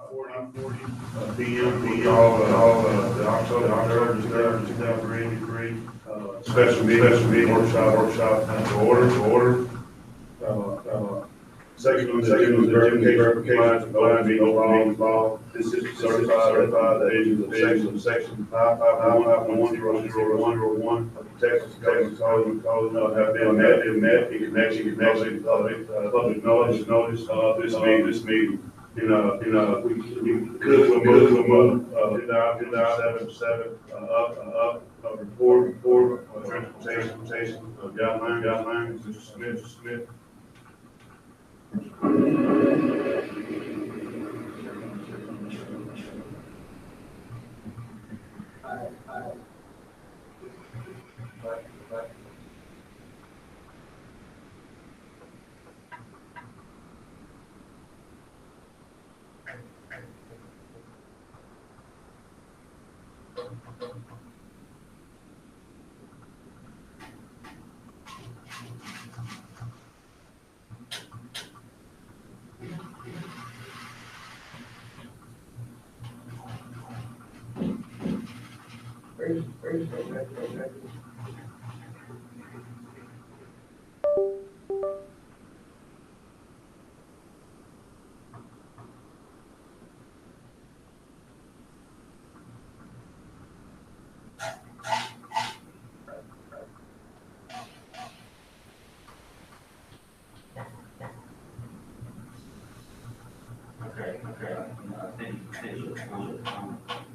9:40 p.m. all the October 3rd, 2023 special meeting workshop to order. Second on the verification of meeting law. This is certified the agents of section 551.100.101 of the Texas Code have been met in connection with public notice of this meeting. We could move 2007 up report transportation guidelines. Mr. Smith.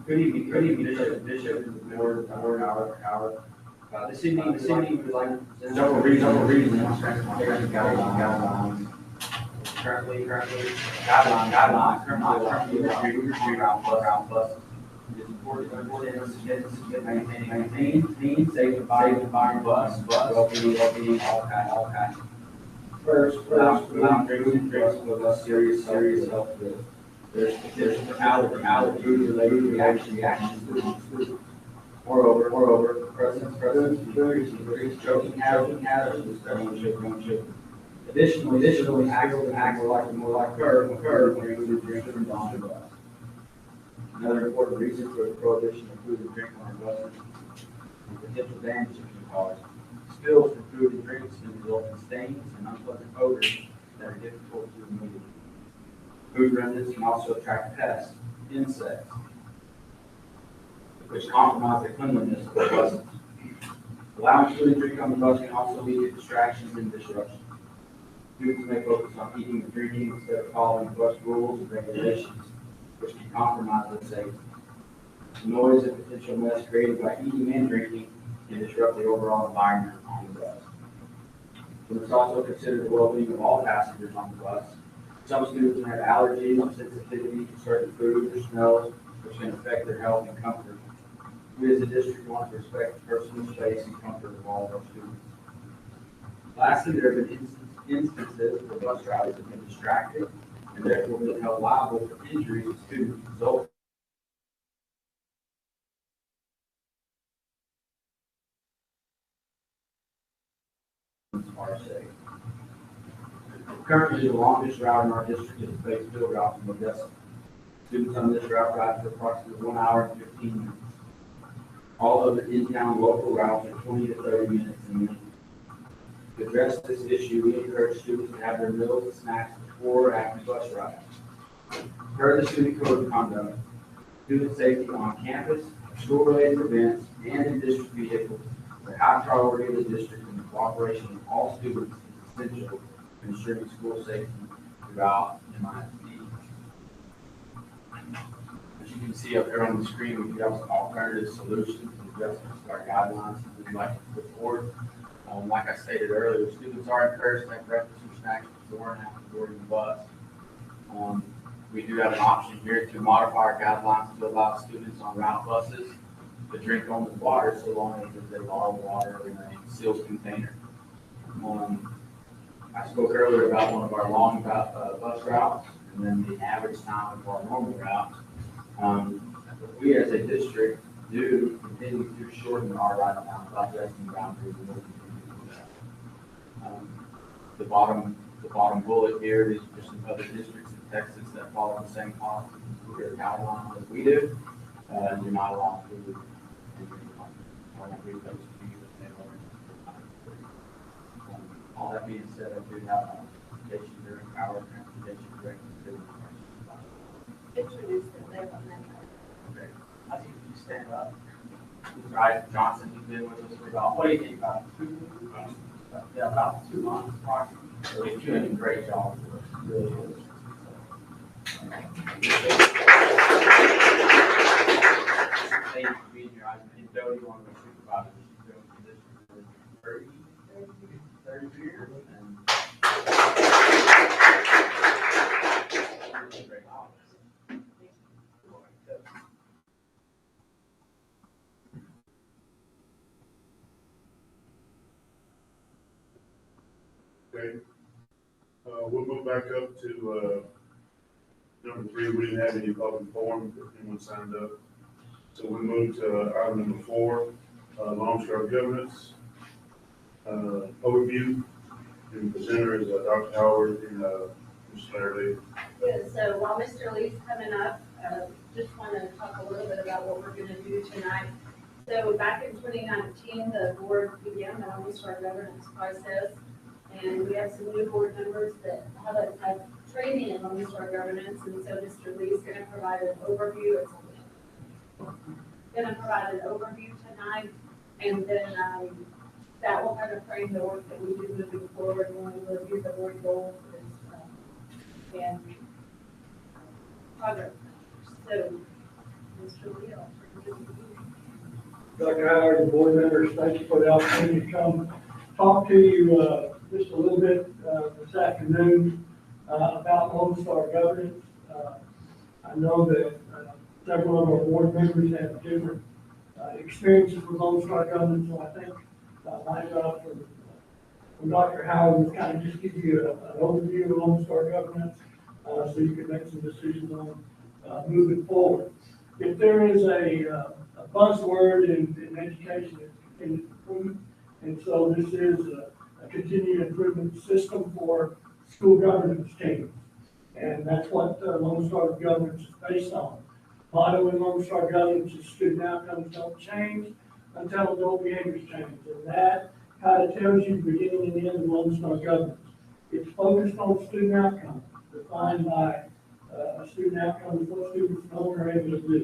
Good evening, Bishop, Board, Howard. This evening we'd like to present several reasons on transportation guidelines. Currently, guidelines currently around buses. It is important to understand maintain safe environment bus, well-being, all kinds. First, drinks with a serious health risk. There's allergy related reactions. Moreover, presence increased choking hazards with ownership. Additionally, acts more like curve when you drink from on the bus. Another important reason for the prohibition of food and drink on buses is potential damage it can cause. Spills from food and drinks can result in stains and unpleasant odors that are difficult to remove. Food remnants can also attract pests, insects, which compromise the cleanliness of the buses. Allowing food and drink on the bus can also lead to distractions and disruptions. Students may focus on eating and drinking instead of following bus rules and regulations, which can compromise their safety. The noise and potential mess created by eating and drinking can disrupt the overall environment on the bus. We must also consider the well-being of all passengers on the bus. Some students may have allergies or sensitivity to certain foods or smells, which can affect their health and comfort. We as a district want to respect the personal space and comfort of all of our students. Lastly, there have been instances where bus drivers have been distracted and therefore been held liable for injuries to students resulting are safe. Currently, the longest route in our district is the Batesville route from Odessa. Students on this route ride for approximately 1 hour and 15 minutes. All of the in-town local routes are 20 to 30 minutes in length. To address this issue, we encourage students to have their meals and snacks before or after bus rides. Per the student code of conduct, student safety on campus, school-related events, and in district vehicles are a high priority of the district, and the cooperation of all students is essential to ensuring school safety throughout MISD. As you can see up here on the screen, we do have some alternative solutions and adjustments to our guidelines that we'd like to put forward. Like I stated earlier, students are encouraged to have breakfast or snacks before and after boarding the bus. We do have an option here to modify our guidelines to allow students on route buses to drink only water so long as they bottle water in a sealed container. I spoke earlier about one of our long bus routes and then the average time of our normal routes. We as a district do continue to shorten our ride time by adjusting boundaries. The bottom bullet here is just some other districts in Texas that follow the same policies or guidelines as we do, you're not allowed to do anything like that. All that being said, I do have transportation during our transportation during the Introduce them there on that. Okay. I think you stand up. Right, Johnson, you've been with us for about, what do you think, about 2 months? Yeah, about 2 months, approximately. So you're doing a great job for us, really good. Thank you for being here. I think Jody, one of the supervisors, she's been with this for 30 years. And really great office. Okay. We'll move back up to, number 3. We didn't have any public forum, if anyone signed up. So we move to item number 4, Lone Star governance, overview. And the presenter is Dr. Howard and Mr. Larry. Yeah, so while Mr. Lee's coming up, just want to talk a little bit about what we're going to do tonight. So back in 2019, the board began the Lone Star governance process, and we have some new board members that have a training in Lone Star governance, and so Mr. Lee is going to provide an overview. Tonight, and then that will kind of frame the work that we do moving forward when we review the board goals and progress. So, Mr. Lee, I'll turn it to you. Dr. Howard and board members, thank you for the opportunity to come talk to you just a little bit this afternoon about Lone Star governance. I know that several of our board members have different experiences with Lone Star governance, so I think my job from Dr. Howard was kind of just give you an overview of Lone Star governance so you can make some decisions on moving forward. If there is a buzzword in education, it's continuous improvement, and so this is a continued improvement system for school governance teams, and that's what Lone Star governance is based on. Motto in Lone Star governance is student outcomes don't change until adult behaviors change, and that kind of tells you the beginning and the end of Lone Star governance. It's focused on student outcomes, defined by a student outcome is what students know and are able to do.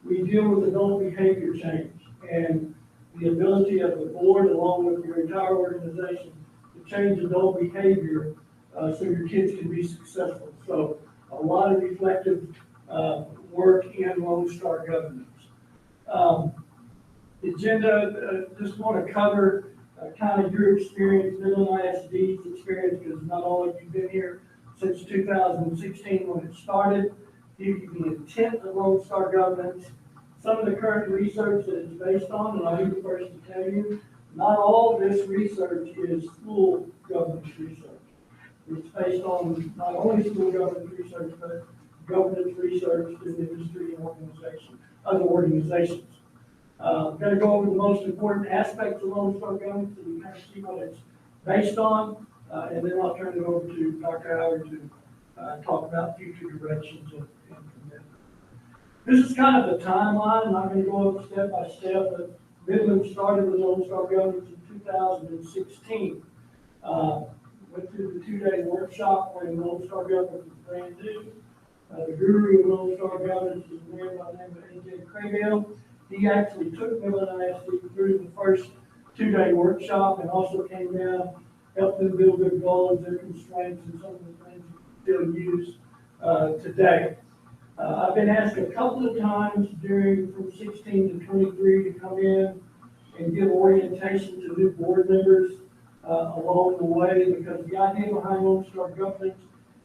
We deal with adult behavior change and the ability of the board, along with your entire organization, to change adult behavior so your kids can be successful. So a lot of reflective work in Lone Star governance. The agenda, just want to cover kind of your experience, MISD's experience, because not all of you have been here since 2016 when it started. Give you the intent of Lone Star governance, some of the current research that it's based on, and I'll be the first to tell you, not all of this research is school governance research. It's based on not only school governance research, but governance research in the industry and other organizations. I'm going to go over the most important aspects of Lone Star governance so you kind of see what it's based on, and then I'll turn it over to Dr. Howard to talk about future directions and commitment. This is kind of the timeline. I'm not going to go up step by step, but Midland started with Lone Star governance in 2016. Went through the 2-day workshop when Lone Star governance was brand new. The guru of Lone Star governance is a man by the name of A.J. Craydale. He actually took Midland ISD through the first 2-day workshop and also came down, helped them build their goals, their constraints, and some of the things we still use today. I've been asked a couple of times from 16 to 23 to come in and give orientation to new board members along the way, because the idea behind Lone Star governance,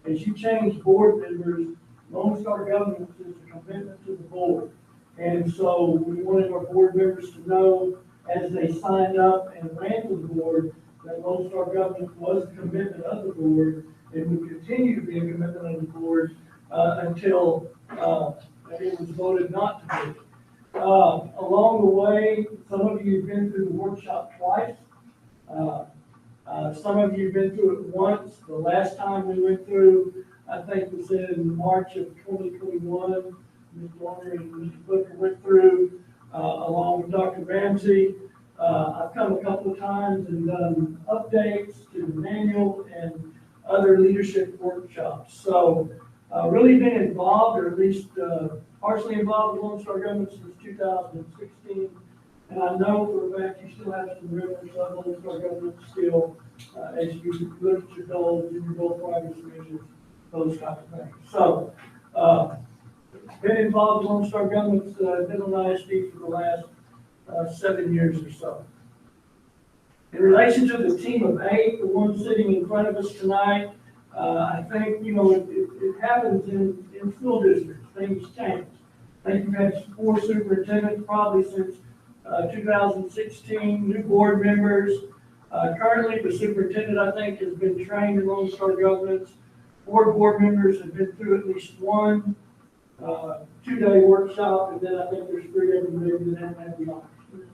as you change board members, Lone Star governance is a commitment to the board. And so we wanted our board members to know as they signed up and ran to the board that Lone Star governance was a commitment of the board and would continue to be a commitment of the board until it was voted not to be. Along the way, some of you have been through the workshop twice. Some of you have been through it once. The last time we went through, I think was in March of 2021. Ms. Warner and Mr. Booker went through, along with Dr. Ramsey. I've come a couple of times and done updates to the manual and other leadership workshops. So, really been involved, or at least, partially involved with Lone Star Government since 2016. And I know for a fact you still have some members of Lone Star Government still, as you look at your goals and your goal progress measures, those types of things. So, been involved with Lone Star Government's, been on ISD for the last 7 years or so. In relation to the team of 8, the one sitting in front of us tonight, I think, it happens in school districts, things change. I think we've had 4 superintendents probably since 2016, new board members. Currently, the superintendent, I think, has been trained in Lone Star Governance. 4 board members have been through at least one 2-day workshop, and then I think there's 3 of them maybe that haven't had the opportunity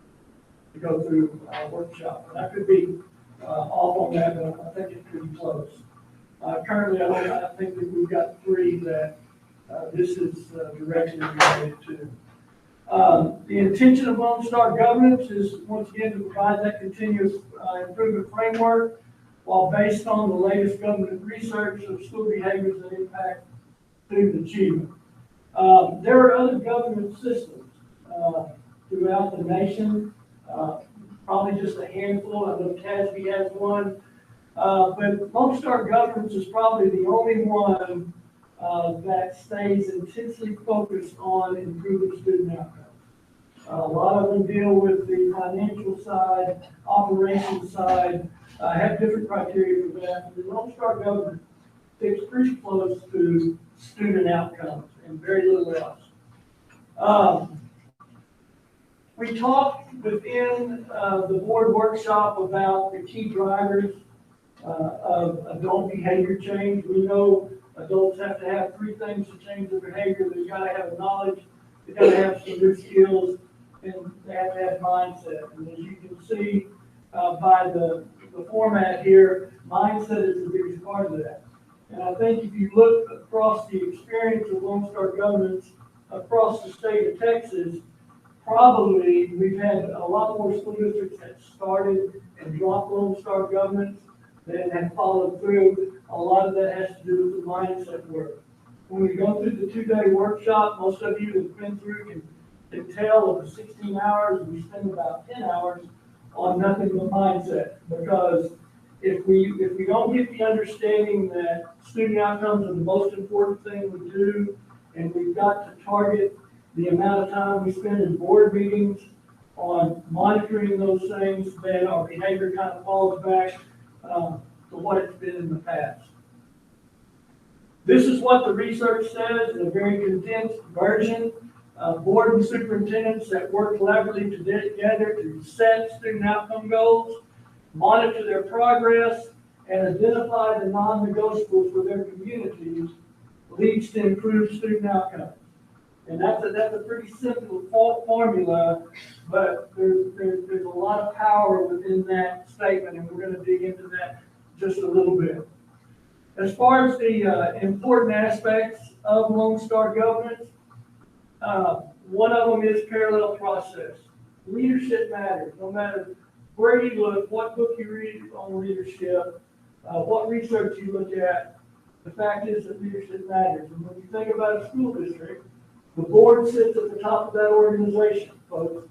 to go through a workshop. And I could be off on that, but I think it's pretty close. Currently, I think that we've got 3 that this is directly related to. The intention of Lone Star Governance is, once again, to provide that continuous improvement framework while based on the latest government research of school behaviors that impact student achievement. There are other government systems throughout the nation, probably just a handful. I know CASB has one, but Lone Star Governance is probably the only one that stays intensely focused on improving student outcomes. A lot of them deal with the financial side, operations side, have different criteria for that. The Lone Star Government sticks pretty close to student outcomes and very little else. We talked within the board workshop about the key drivers of adult behavior change. We know adults have to have 3 things to change their behavior. They've got to have knowledge, they've got to have some new skills, and they have to have mindset. And as you can see by the format here, mindset is the biggest part of that. And I think if you look across the experience of Lone Star Governance across the state of Texas, probably we've had a lot more school districts that started and dropped Lone Star Governance than have followed through. A lot of that has to do with the mindset work. When we go through the 2-day workshop, most of you have been through can tell of the 16 hours, we spend about 10 hours on nothing but mindset. Because if we don't get the understanding that student outcomes are the most important thing we do, and we've got to target the amount of time we spend in board meetings on monitoring those things, then our behavior kind of falls back to what it's been in the past. This is what the research says in a very condensed version. Board and superintendents that work collaboratively together to set student outcome goals, monitor their progress, and identify the non-negotiables for their communities leads to improved student outcomes. And that's a pretty simple formula, but there's a lot of power within that statement, and we're going to dig into that just a little bit. As far as the important aspects of Lone Star Governance, one of them is parallel process. Leadership matters, no matter where you look, what book you read on leadership, what research you look at. The fact is that leadership matters. And when you think about a school district, the board sits at the top of that organization, folks.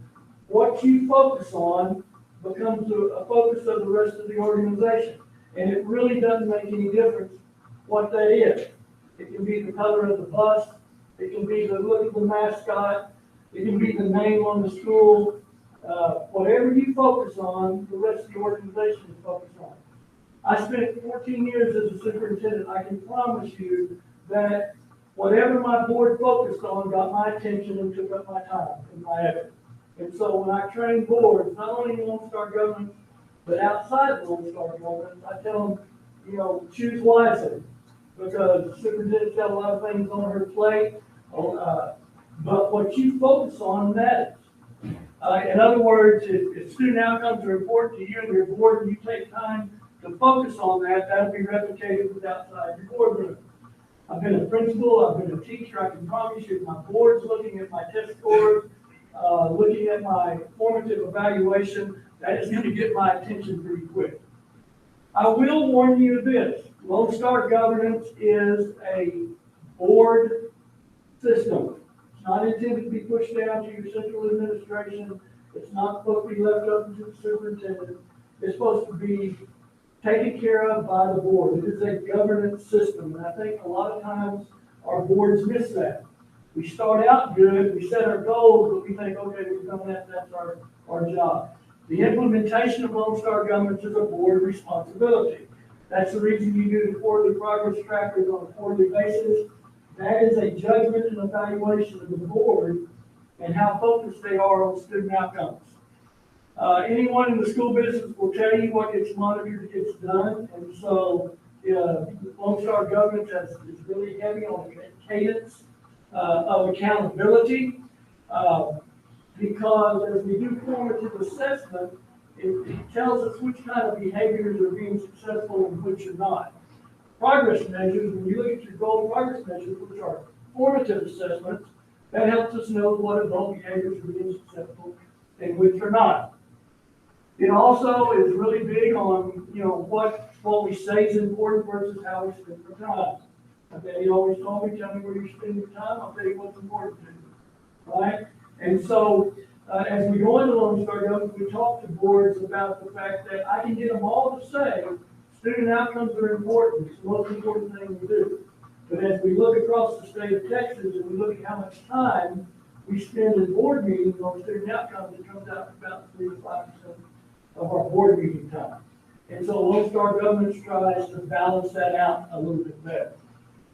What you focus on becomes a focus of the rest of the organization. And it really doesn't make any difference what that is. It can be the color of the bus. It can be the look of the mascot. It can be the name on the school. Whatever you focus on, the rest of the organization is focused on. I spent 14 years as a superintendent. I can promise you that whatever my board focused on got my attention and took up my time and my effort. And so when I train boards, not only in Lone Star Government, but outside of Lone Star Government, I tell them, choose wisely, because the superintendent's got a lot of things on her plate, but what you focus on matters. In other words, if student outcomes are important to you and your board, and you take time to focus on that. That'll be replicated with outside your boardroom. I've been a principal, I've been a teacher, I can promise you, my board's looking at my test scores, looking at my formative evaluation, that is gonna get my attention pretty quick. I will warn you of this, Lone Star governance is a board system. It's not intended to be pushed down to your central administration, it's not supposed to be left up to the superintendent, it's supposed to be taken care of by the board. It is a governance system, and I think a lot of times our boards miss that. We start out good, we set our goals, but we think, okay, we've done that, that's our job. The implementation of Lone Star governance is a board responsibility. That's the reason you do the quarterly progress trackers on a quarterly basis. That is a judgment and evaluation of the board and how focused they are on student outcomes. Anyone in the school business will tell you what gets monitored gets done, and so Lone Star governance is really heavy on the cadence of accountability, because as we do formative assessment, it tells us which kind of behaviors are being successful and which are not. Progress measures, when you look at your goal progress measures, which are formative assessments, that helps us know what adult behaviors are being successful and which are not. It also is really big on, what we say is important versus how we spend our time. Okay, you always told me, tell me where you spend your time, I'll tell you what's important to you, right? And so, as we go into Lone Star governance, we talk to boards about the fact that I can get them all to say, student outcomes are important, it's the most important thing we do. But as we look across the state of Texas and we look at how much time we spend in board meetings on student outcomes, it comes out to about 3 to 5% of our board meeting time. And so Lone Star governance tries to balance that out a little bit better.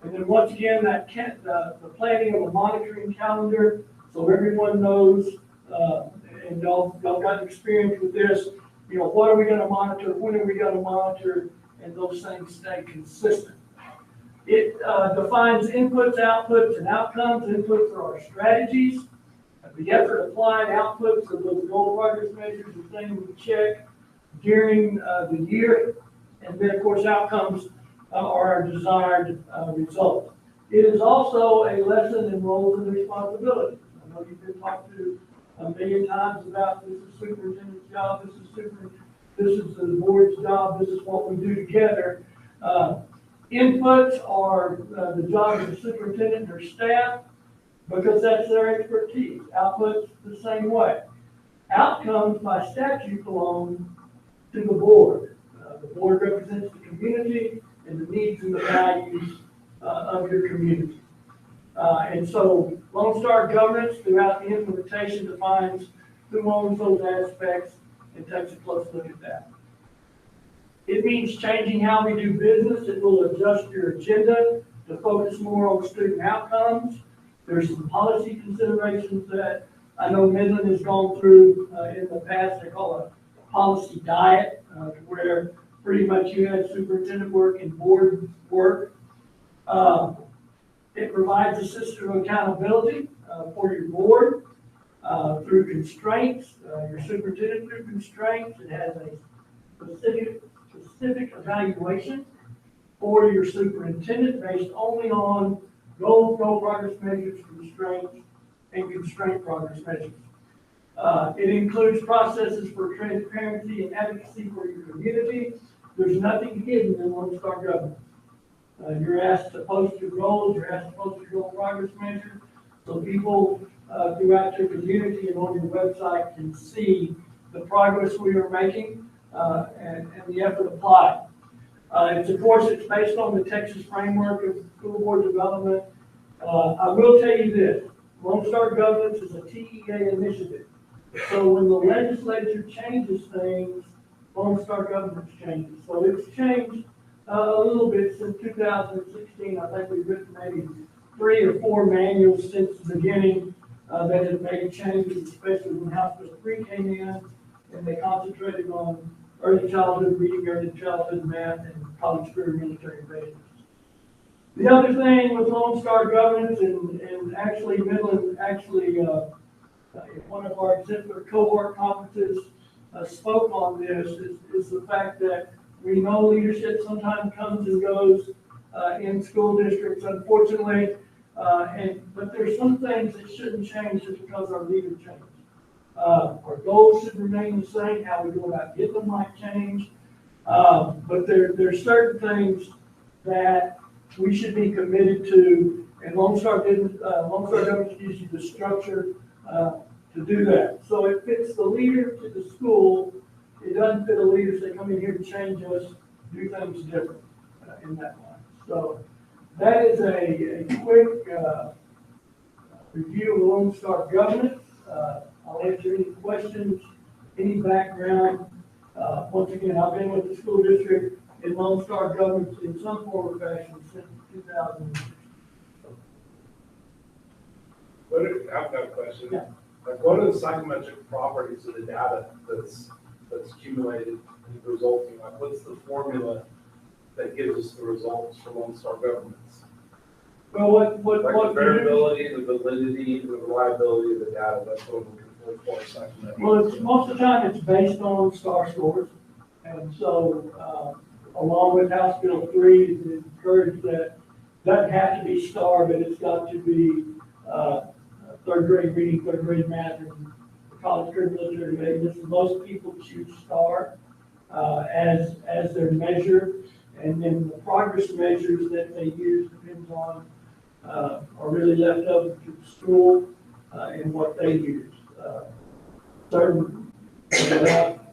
And then once again, the planning of a monitoring calendar, so everyone knows, and y'all got experience with this, what are we gonna monitor, when are we gonna monitor, and those things stay consistent. It defines inputs, outputs, and outcomes. Inputs are our strategies. The effort applied, outputs are those goal progress measures, the things we check during the year. And then, of course, outcomes are our desired results. It is also a lesson in roles and responsibilities. I know you've been talked to a million times about this is superintendent's job, this is the board's job, this is what we do together. Inputs are the job of the superintendent and their staff, because that's their expertise. Outputs the same way. Outcomes by statute belong to the board. The board represents the community and the needs and the values of your community. And so Lone Star governance throughout the implementation defines who owns those aspects and takes a close look at that. It means changing how we do business. It will adjust your agenda to focus more on student outcomes. There's some policy considerations that I know Midland has gone through in the past. They call it a policy diet, where pretty much you have superintendent work and board work. It provides a system of accountability for your board through constraints, your superintendent through constraints. It has a specific evaluation for your superintendent based only on goal progress measures, constraints, and constraint progress measures. It includes processes for transparency and advocacy for your community. There's nothing hidden in Lone Star governance. You're asked to post your goals, you're asked to post your goal progress measures, so people throughout your community and on your website can see the progress we are making and the effort applied. Of course, it's based on the Texas framework of school board development. I will tell you this, Lone Star governance is a TEA initiative. So when the legislature changes things, Lone Star governance changes. So it's changed a little bit since 2016. I think we've written maybe 3 or 4 manuals since the beginning that have made changes, especially when House Bill 3 came in and they concentrated on early childhood reading, early childhood math, and college career military basics. The other thing with Lone Star governance, and actually Midland one of our exemplar cohort conferences spoke on this, is the fact that We know leadership sometimes comes and goes, in school districts, unfortunately. But there's some things that shouldn't change just because our leader changed. Our goals should remain the same, how we go about getting them might change. But there's certain things that we should be committed to, and Lone Star Government gives you the structure, to do that. So it fits the leader to the school. It doesn't fit a leader say, come in here to change us, do things different, in that line. So that is a quick, review of Lone Star Government. I'll answer any questions, any background. Once again, I've been with the school district in Lone Star Government in some form or fashion since 2006. I've got a question. Yeah. Like, what are the psychometric properties of the data that's accumulated and resulting? Like, what's the formula that gives us the results for Lone Star governments? Well, Like what the we do, variability, the validity, the reliability of the data, that's what we're looking for psychometric. well, most of the time it's based on star scores. And so, along with House Bill 3, it encourages that, doesn't have to be star, but it's got to be, third grade reading, third grade math, and college career military readiness. Most people choose star, as their measure. And then the progress measures that they use depends on, are really left up to the school, and what they use. Certain,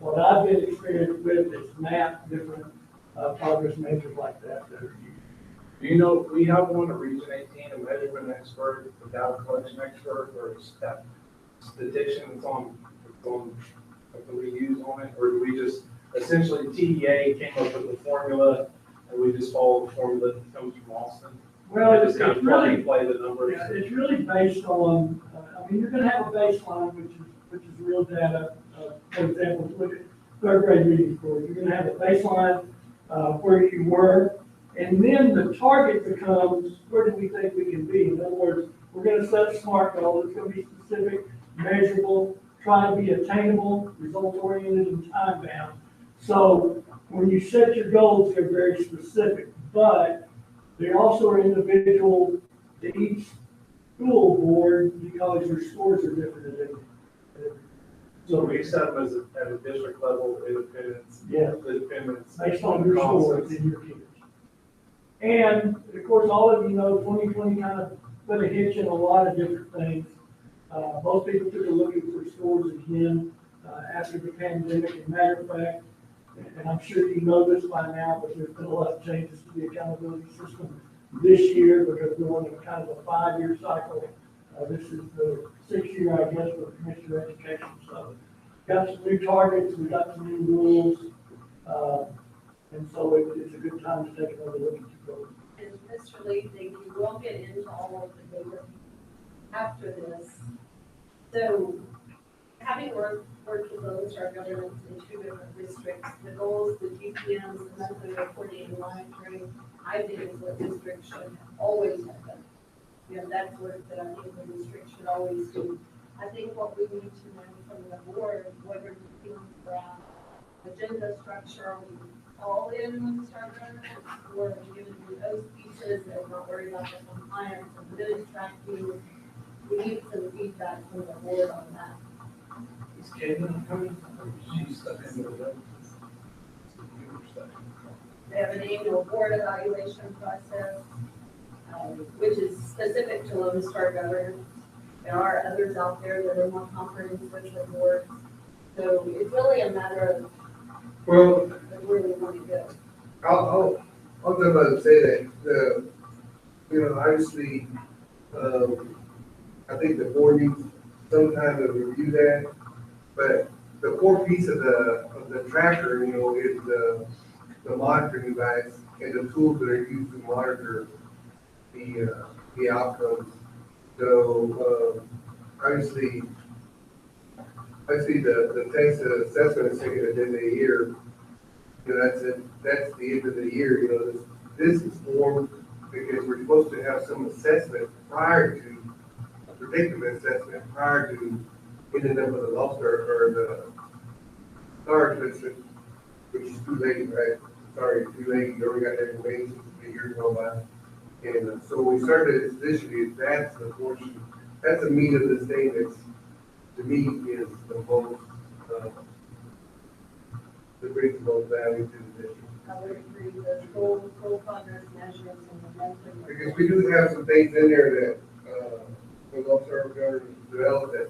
what I've been experienced with is map different, progress measures like that that are used. Do you know if we have one at Region 18, a measurement expert, a data collection expert, or is that statisticians on that we use on it, or do we just essentially TDA came up with the formula and we just follow the formula that comes from Austin? Well, And it's just kind of really, play the numbers. yeah, it's really based on, I mean, you're gonna have a baseline, which is real data. For example, look at third grade reading scores. You're gonna have a baseline, where you were, and then the target becomes, where do we think we can be? In other words, we're gonna set a SMART goal. It's gonna be specific, measurable, try to be attainable, result-oriented, and time-bound. So when you set your goals, they're very specific, but they also are individual to each school board because your scores are different at every. So we set them at a district level, independence. Yeah. Independence. Based on your scores and your kids. And of course, all of you know, 2020 kind of put a hitch in a lot of different things. Most people took a look at their scores again, after the pandemic. As a matter of fact, and I'm sure you know this by now, but there's been a lot of changes to the accountability system this year because we're on a kind of a 5-year cycle. This is the 6th year, I guess, for Commissioner of Education. So got some new targets, we got some new rules, and so it's a good time to take another look at your goals. And Mr. Lee, we will get into all of the data after this. So having worked with Lone Star governments in 2 different districts, the goals, the GPMs, the monthly reporting and monitoring, I think is what districts should always have done. You know, that's work that I think the district should always do. I think what we need to know from the board, what are the things around agenda structure, are we all in with Star government, or are we going to do those pieces and not worry about the compliance and good tracking? We need some feedback from the board on that. Is Caitlin coming? She's stuck in the room. They have an annual board evaluation process, which is specific to Lone Star government. There are others out there that are more comprehensive than boards. So it's really a matter of Well, where we want to go. I'll go about to say that, obviously, I think the board needs some time to review that, but the core piece of the tracker, is the monitoring device and the tools that are used to monitor the outcomes. So, obviously, I see the test and assessment is taken at the end of the year. That's it. That's the end of the year. This is formed because we're supposed to have some assessment prior to predictive assessment prior to ending up with a loss or the star assessment, which is too late, right? sorry, too late, you already got that information, the years go by. And so we started this issue, that's the portion, that's the meat of this thing that's, to me, is the most, that brings the most value to the district. I would agree, the full progress measures and the monthly. Because we do have some things in there that, the local service government developed that,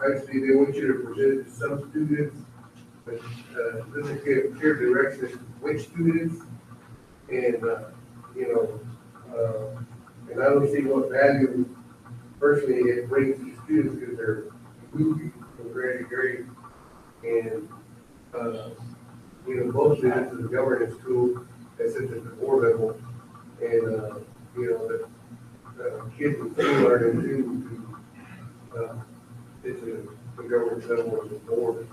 actually, they want you to present to some students, but, doesn't give clear direction as to which students. And, you know, and I don't see what value personally it brings to students because they're moving from grade to grade. And, you know, most students is a governance tool that sits at the board level. And, you know, the kids in school are in tune to, it's the governance level of the board.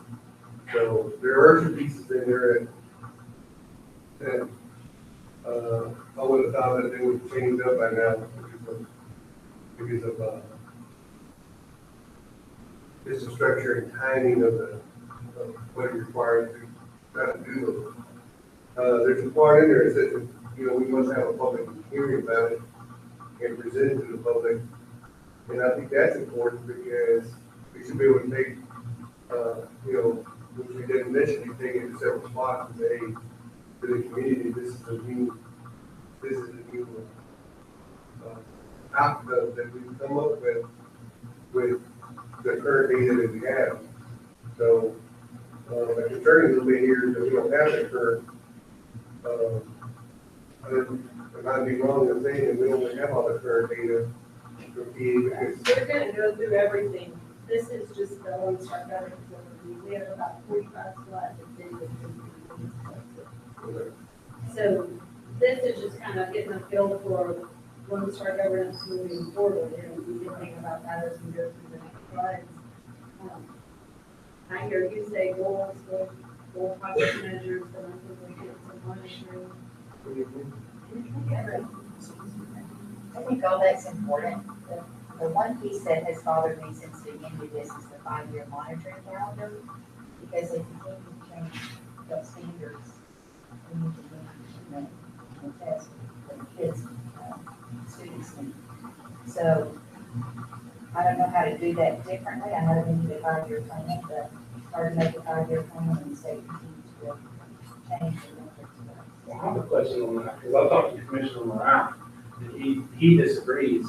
So there are some pieces in there that I would have thought that they would change up by now because of just the structure and timing of what it requires to do those. There's a part in there that says, you know, we must have a public hearing about it and present it to the public. And I think that's important because we should be able to take, you know, which we did initially, take it to several spots and say, to the community, this is the new outcome that we've come up with the current data that we have. So, the concern a little bit here is that we don't have the current, I might be wrong in saying that we don't have all the current data from PA because. We're gonna go through everything. This is just the Lone Star Governance overview. We have about 45 slides of data. So this is just kind of getting a feel for Lone Star Governance moving forward, and we can think about that as we go through the next slides. I hear you say goals, goal progress measures, and I think we get some monitoring. I think all that's important. The one piece that has bothered me since the beginning of this is the 5-year monitoring calendar, because if you continue to change those standards, we need to do the test for the kids, students need. So I don't know how to do that differently. I know we need a 5-year plan, but it's hard to make a 5-year plan and the state continues to change the metrics. Well, I have a question on that, because I talked to Commissioner Morale, and he disagrees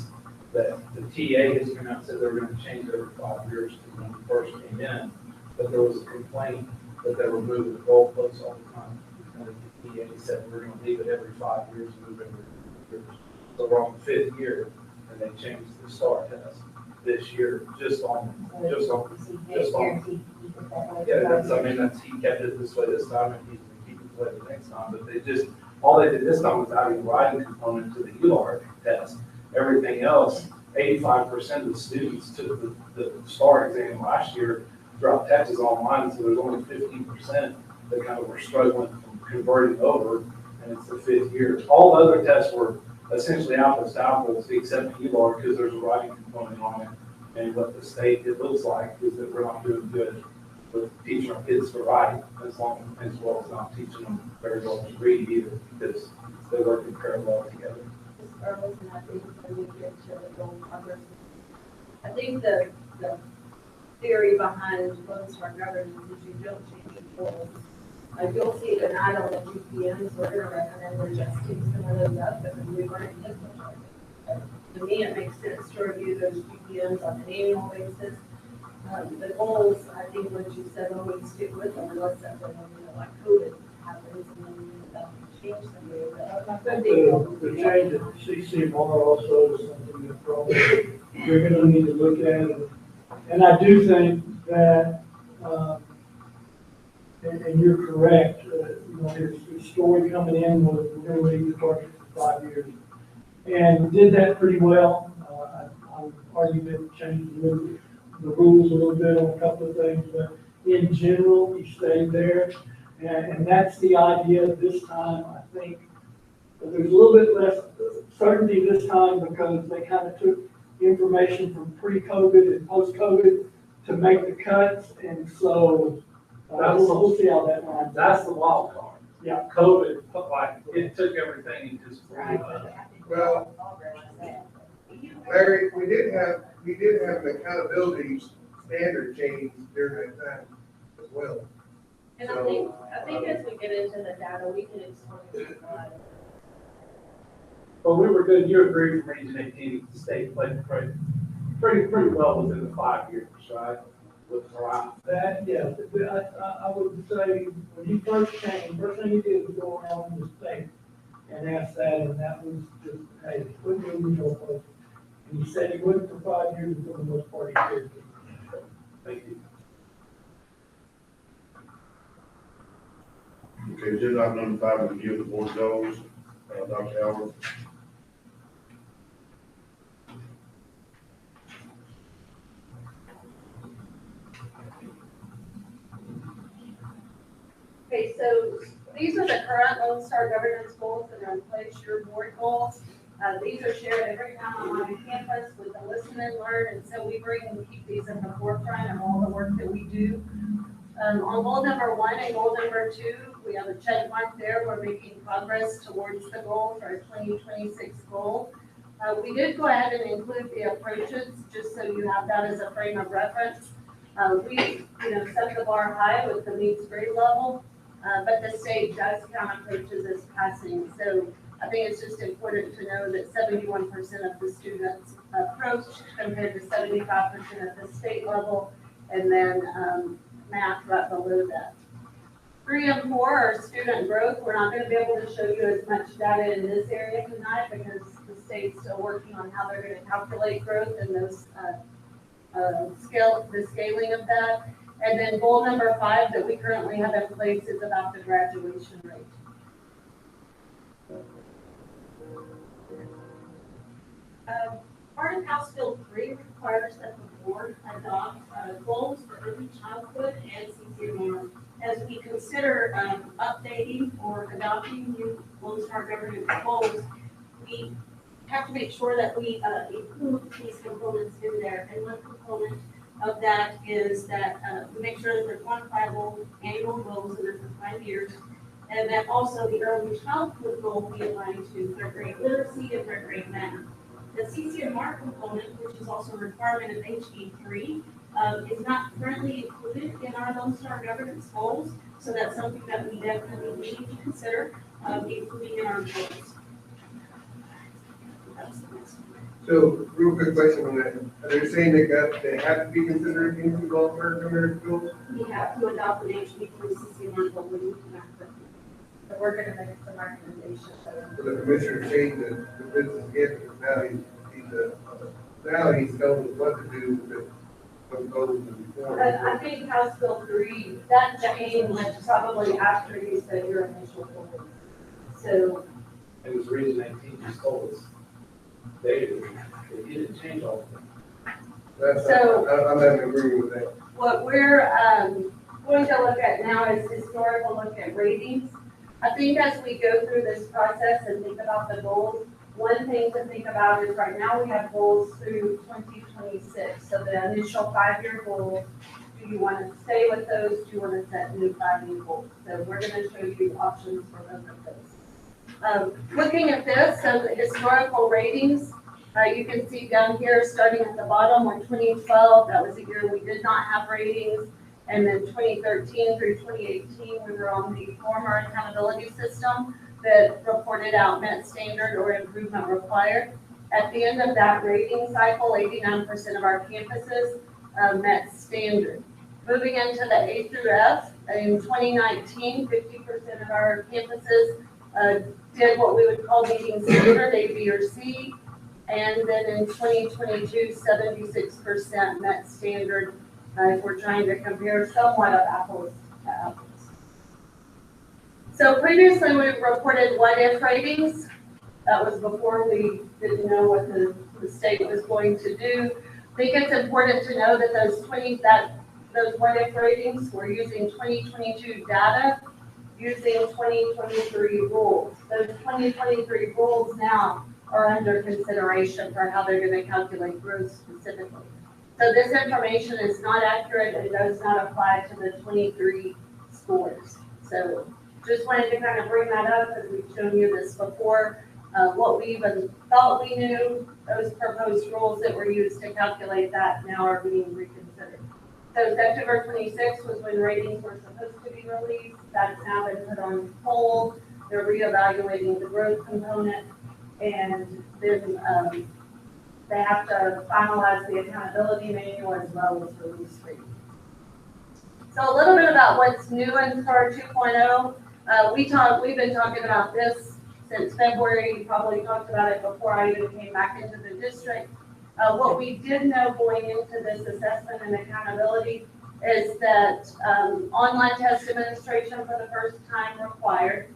that the TA has come out and said they're gonna change every 5 years from when we first came in, but there was a complaint that they were moving the goalposts all the time. And the TA said we're gonna leave it every 5 years, move every 5 years. So we're on the 5th year, and they changed the STAR test this year, just on. Yeah, he kept it this way this time, and he's gonna keep it this way the next time, but all they did this time was adding a writing component to the ULAR test. Everything else, 85% of the students took the STAR exam last year throughout Texas online, so there's only 15% that kind of were struggling from converting over, and it's the 5th year. All the other tests were essentially apples to apples, except ULAR, because there's a writing component on it. And what the state, it looks like, is that we're not doing good with teaching our kids to write, as well as not teaching them very well to read either, because they work in parallel together. And I think when we get to the goal progress, I think the theory behind Lone Star Governance is you don't change your goals. You'll see it in add on the GPMs, we're gonna recommend adjusting some of those up, but we weren't this much. To me, it makes sense to review those GPMs on an annual basis. The goals, I think what you said, well, we stick with them unless something, like COVID happens and then we change them. I think the change of CCMR also is something that probably you're gonna need to look at. And I do think that, and you're correct, there's a story coming in with we're gonna leave the target for 5 years. And we did that pretty well. I would argue that changed the rules a little bit on a couple of things, but in general, we stayed there. And that's the idea this time, I think. There's a little bit less certainty this time because they kind of took information from pre-COVID and post-COVID to make the cuts. And so we'll see how that lines. That's the wild card. Yeah. COVID, like, it took everything and just. Well, Larry, we did have an accountability standard change during that time as well. And I think as we get into the data, we can explain why. But we were good, you agreed from Region 18, the state played pretty well within the 5 years, right? With around. That, yeah, I would say, when he first came, first thing he did was go around the state and ask that, and that was just, hey, put me in your place. And he said he wouldn't for 5 years, for the most part, he did. Thank you. Okay, agenda item number 5, review of the board goals, Dr. Albert. Okay, so these are the current Lone Star governance goals that are in place, your board goals. These are shared every time I'm on campus with the listen and learn, and so we bring and keep these at the forefront of all the work that we do. On goal number 1 and goal number 2, we have a check mark there. We're making progress towards the goal for our 2026 goal. We did go ahead and include the approaches, just so you have that as a frame of reference. We, set the bar high with the meets grade level, but the state does count approaches as passing. So I think it's just important to know that 71% of the students approached compared to 75% at the state level, and then math right below that. 3 and 4 are student growth. We're not going to be able to show you as much data in this area tonight because the state's still working on how they're going to calculate growth and those the scaling of that. And then goal number 5 that we currently have in place is about the graduation rate. Part of House Bill 3 requires that the board adopt goals for early childhood and CCMR. As we consider updating or adopting new Lone Star governance goals, we have to make sure that we include these components in there. And one component of that is that we make sure that they're quantifiable annual goals and they're for 5 years. And that also the early childhood goal be aligned to 3rd grade literacy and 3rd grade math. The CCMR component, which is also a requirement of HE3, is not currently included in our Lone Star governance goals. So that's something that we definitely need to consider including in our goals. So, real quick question on that. Are they saying they have to be considered into long-term governance goals? We have to adopt an HE3 CCMR goal when we cannot. So we're going to make some recommendations. So the commissioner changed the business again, because now he's told us what to do with what goals before. But I think House Bill 3, that changed probably after you said your initial goal. So. It was Region 18 just told us. They didn't change all of them. I'm not in agreement with that. What we're going to look at now is historical look at ratings. I think as we go through this process and think about the goals, one thing to think about is right now we have goals through 2026. So the initial 5-year goals, do you want to stay with those? Do you want to set new 5-year goals? So we're going to show you options for both of those. Looking at this, so the historical ratings, you can see down here, starting at the bottom, with 2012, that was a year we did not have ratings. And then 2013 through 2018, we were on the former accountability system that reported out met standard or improvement required. At the end of that rating cycle, 89% of our campuses met standard. Moving into the A through F, in 2019, 50% of our campuses did what we would call meeting standard, A, B, or C. And then in 2022, 76% met standard. If we're trying to compare somewhat of apples to apples. So previously we reported what-if ratings. That was before we didn't know what the state was going to do. I think it's important to know that those what-if ratings, we're using 2022 data, using 2023 rules. Those 2023 rules now are under consideration for how they're going to calculate growth specifically. So this information is not accurate and does not apply to the 23 scores. So just wanted to kind of bring that up because we've shown you this before. What we even thought we knew, those proposed rules that were used to calculate that now are being reconsidered. So September 26th was when ratings were supposed to be released. That's now been put on hold. They're reevaluating the growth component, and then they have to finalize the accountability manual as well as release ratings. So a little bit about what's new in STAR 2.0. We've been talking about this since February. You probably talked about it before I even came back into the district. What we did know going into this assessment and accountability is that online test administration for the first time required,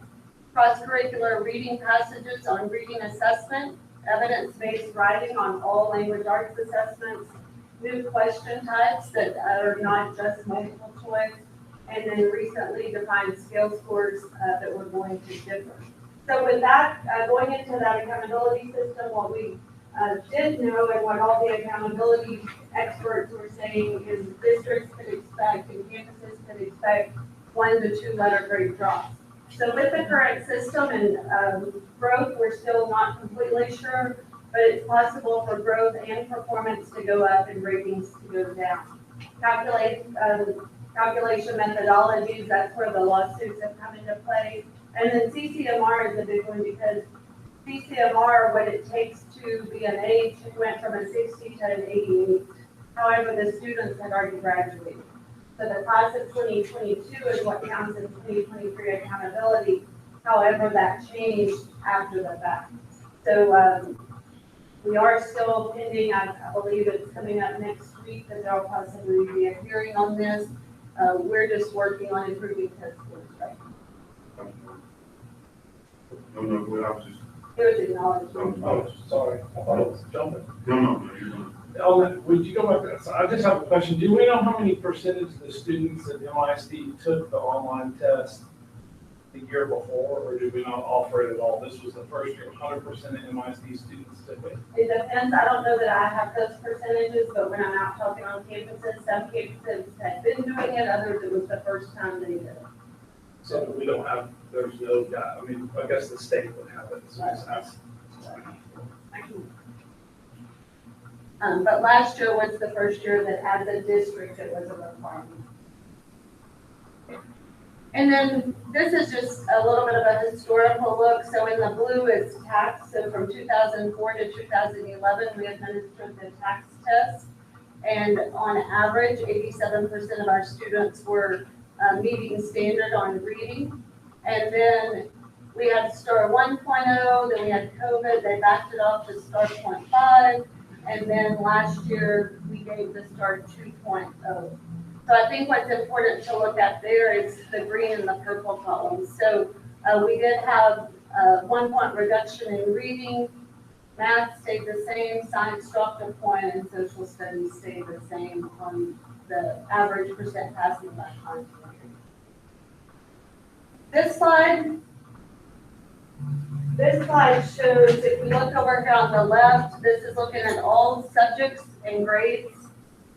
cross-curricular reading passages on reading assessment, evidence-based writing on all language arts assessments, new question types that are not just multiple choice, and then recently defined scale scores that were going to differ. So with that, going into that accountability system, what we did know and what all the accountability experts were saying is districts could expect and campuses could expect 1 to 2 letter grade drops. So with the current system and growth, we're still not completely sure, but it's possible for growth and performance to go up and ratings to go down. Calculation methodologies, that's where the lawsuits have come into play. And then CCMR is a big one because CCMR, what it takes to be an age, went from a 60 to an 88. However, the students had already graduated. So the class of 2022 is what counts in 2023 accountability. However, that changed after the fact. So we are still pending. I believe it's coming up next week that there'll possibly be a hearing on this. We're just working on improving test scores right now. No, I was just, It was acknowledged. Oh, sorry, I thought it was jumping. no, you're not. Would you go back there? So I just have a question. Do we know how many percentage of the students at MISD took the online test the year before, or did we not offer it at all? This was the first year, 100% of MISD students took it. It depends. I don't know that I have those percentages, but when I'm out talking on campuses, some campuses had been doing it, others it was the first time they did it. So we don't have, there's no guy, I mean, I guess the state would have it, so just ask. But last year was the first year that as a district, it was a requirement. And then this is just a little bit of a historical look. So in the blue is tax. So from 2004 to 2011, we administered the tax test. And on average, 87% of our students were meeting standard on reading. And then we had STAR 1.0, then we had COVID, they backed it off to STAR 0.5. And then last year, we gave the STAR 2.0. So I think what's important to look at there is the green and the purple columns. So we did have a 1 point reduction in reading, math stayed the same, science dropped a point, and social studies stayed the same on the average percent passing by time. This slide shows, if we look over here on the left, this is looking at all subjects and grades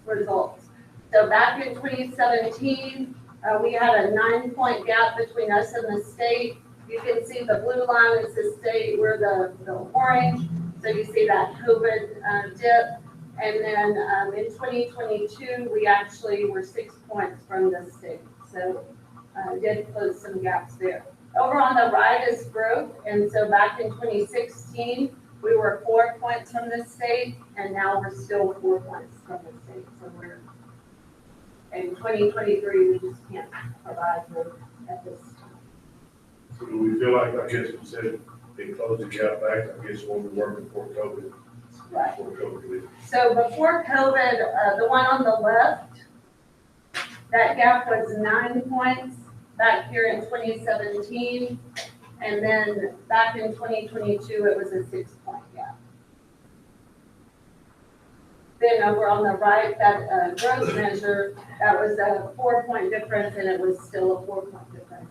results. So back in 2017, we had a 9 point gap between us and the state. You can see the blue line is the state, we're the orange. So you see that COVID dip. And then in 2022, we actually were 6 points from the state. So did close some gaps there. Over on the right is growth. And so back in 2016, we were 4 points from the state, and now we're still 4 points from the state. So we're in 2023, we just can't provide growth at this time. So do we feel like, I guess you said they closed the gap back, I guess when we were before COVID. Right. Before COVID. So before COVID, the one on the left, that gap was 9 points back here in 2017. And then back in 2022, it was a 6 point gap. Then over on the right, that growth measure, that was a 4 point difference, and it was still a 4 point difference.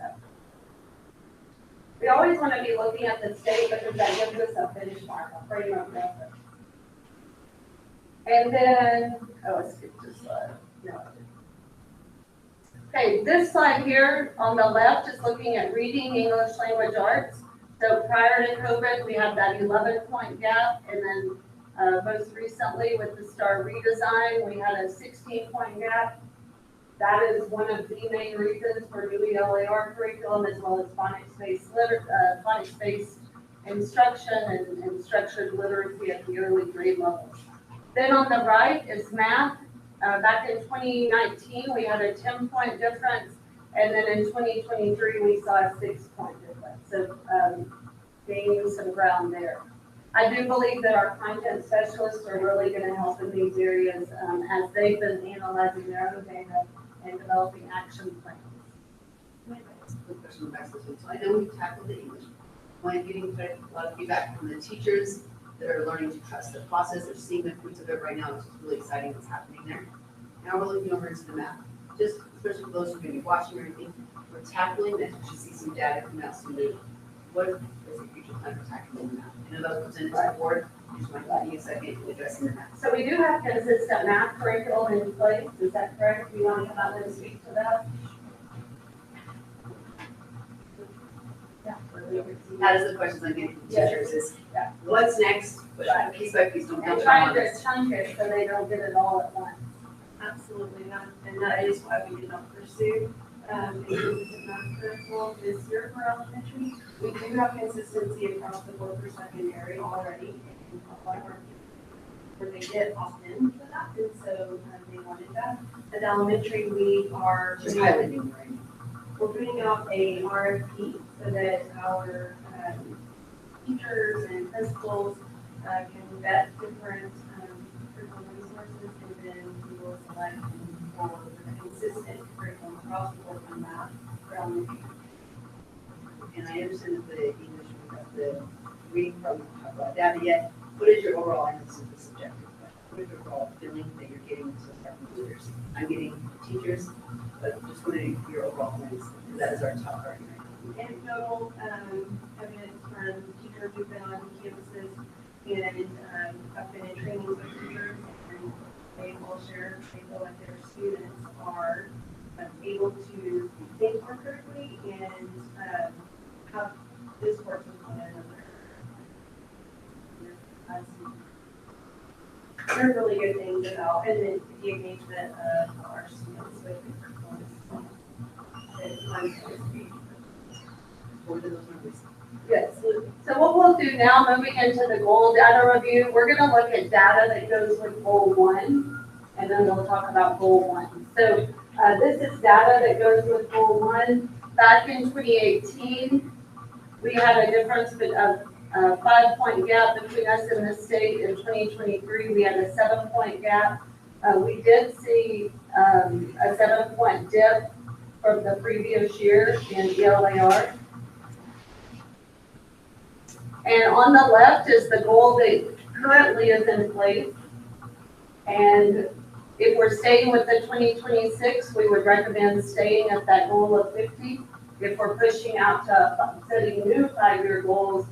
We always want to be looking at the state because that gives us a benchmark, a frame of reference. And then, oh, I skipped this slide. No. Okay, this slide here on the left is looking at reading English language arts. So prior to COVID, we had that 11-point gap, and then most recently with the STAR redesign, we had a 16-point gap. That is one of the main reasons for new ELAR curriculum, as well as phonics-based instruction and structured literacy at the early grade levels. Then on the right is math. Back in 2019, we had a 10-point difference, and then in 2023, we saw a 6-point difference. So gaining some ground there. I do believe that our content specialists are really going to help in these areas as they've been analyzing their own data and developing action plans. Quick question on back to this one. So I know we've tackled the English. I'm getting a lot of feedback from the teachers that are learning to trust the process. They're seeing the fruits of it right now, which is really exciting what's happening there. Now we're looking over into the math. Just especially for those who are going to be watching or anything, we're tackling that. You should see some data come out soon. What is the future plan for tackling the math? I know that was presented to the board. Just might be a second addressing the math. So we do have consistent math curriculum in place. Is that correct? Do you want to come out and speak to that? That is the questions I'm getting from teachers is, Yeah. what's next? Right. Piece by piece, don't And build trying on to this. chunk it so they don't get it all at once. Absolutely not, and that is why we did not pursue a consistent math curriculum this year for elementary. We do have consistency across the board for secondary already, and where they get opt-in for that, and so they wanted that. At elementary, we are Just highlighting, right? we're putting out a RFP so that our teachers and principals can vet different curriculum resources, and then we will select for a consistent curriculum across the board from math for elementary. And I understand that the English, we have the reading from, talk about data yet. What is your overall, I know this is the subjective, but what is your overall feeling that you're getting so far from leaders? I'm getting teachers, but just wondering your overall plans, because that is our top priority right now. Anecdotal evidence from teachers who've been on campuses and have been in trainings with teachers, and they will share, they feel like their students are able to think more critically and have discourse with one another. They're really good things about, and then the engagement of our students with the curriculum. What are those numbers? Yes. So what we'll do now, moving into the goal data review, we're going to look at data that goes with goal 1, and then we'll talk about goal 1. So this is data that goes with goal 1. Back in 2018, we had a difference of a 5-point gap between us and the state. In 2023, we had a 7-point gap. We did see a 7-point dip from the previous year in ELAR. And on the left is the goal that currently is in place. And if we're staying with the 2026, we would recommend staying at that goal of 50. If we're pushing out to setting new 5-year goals,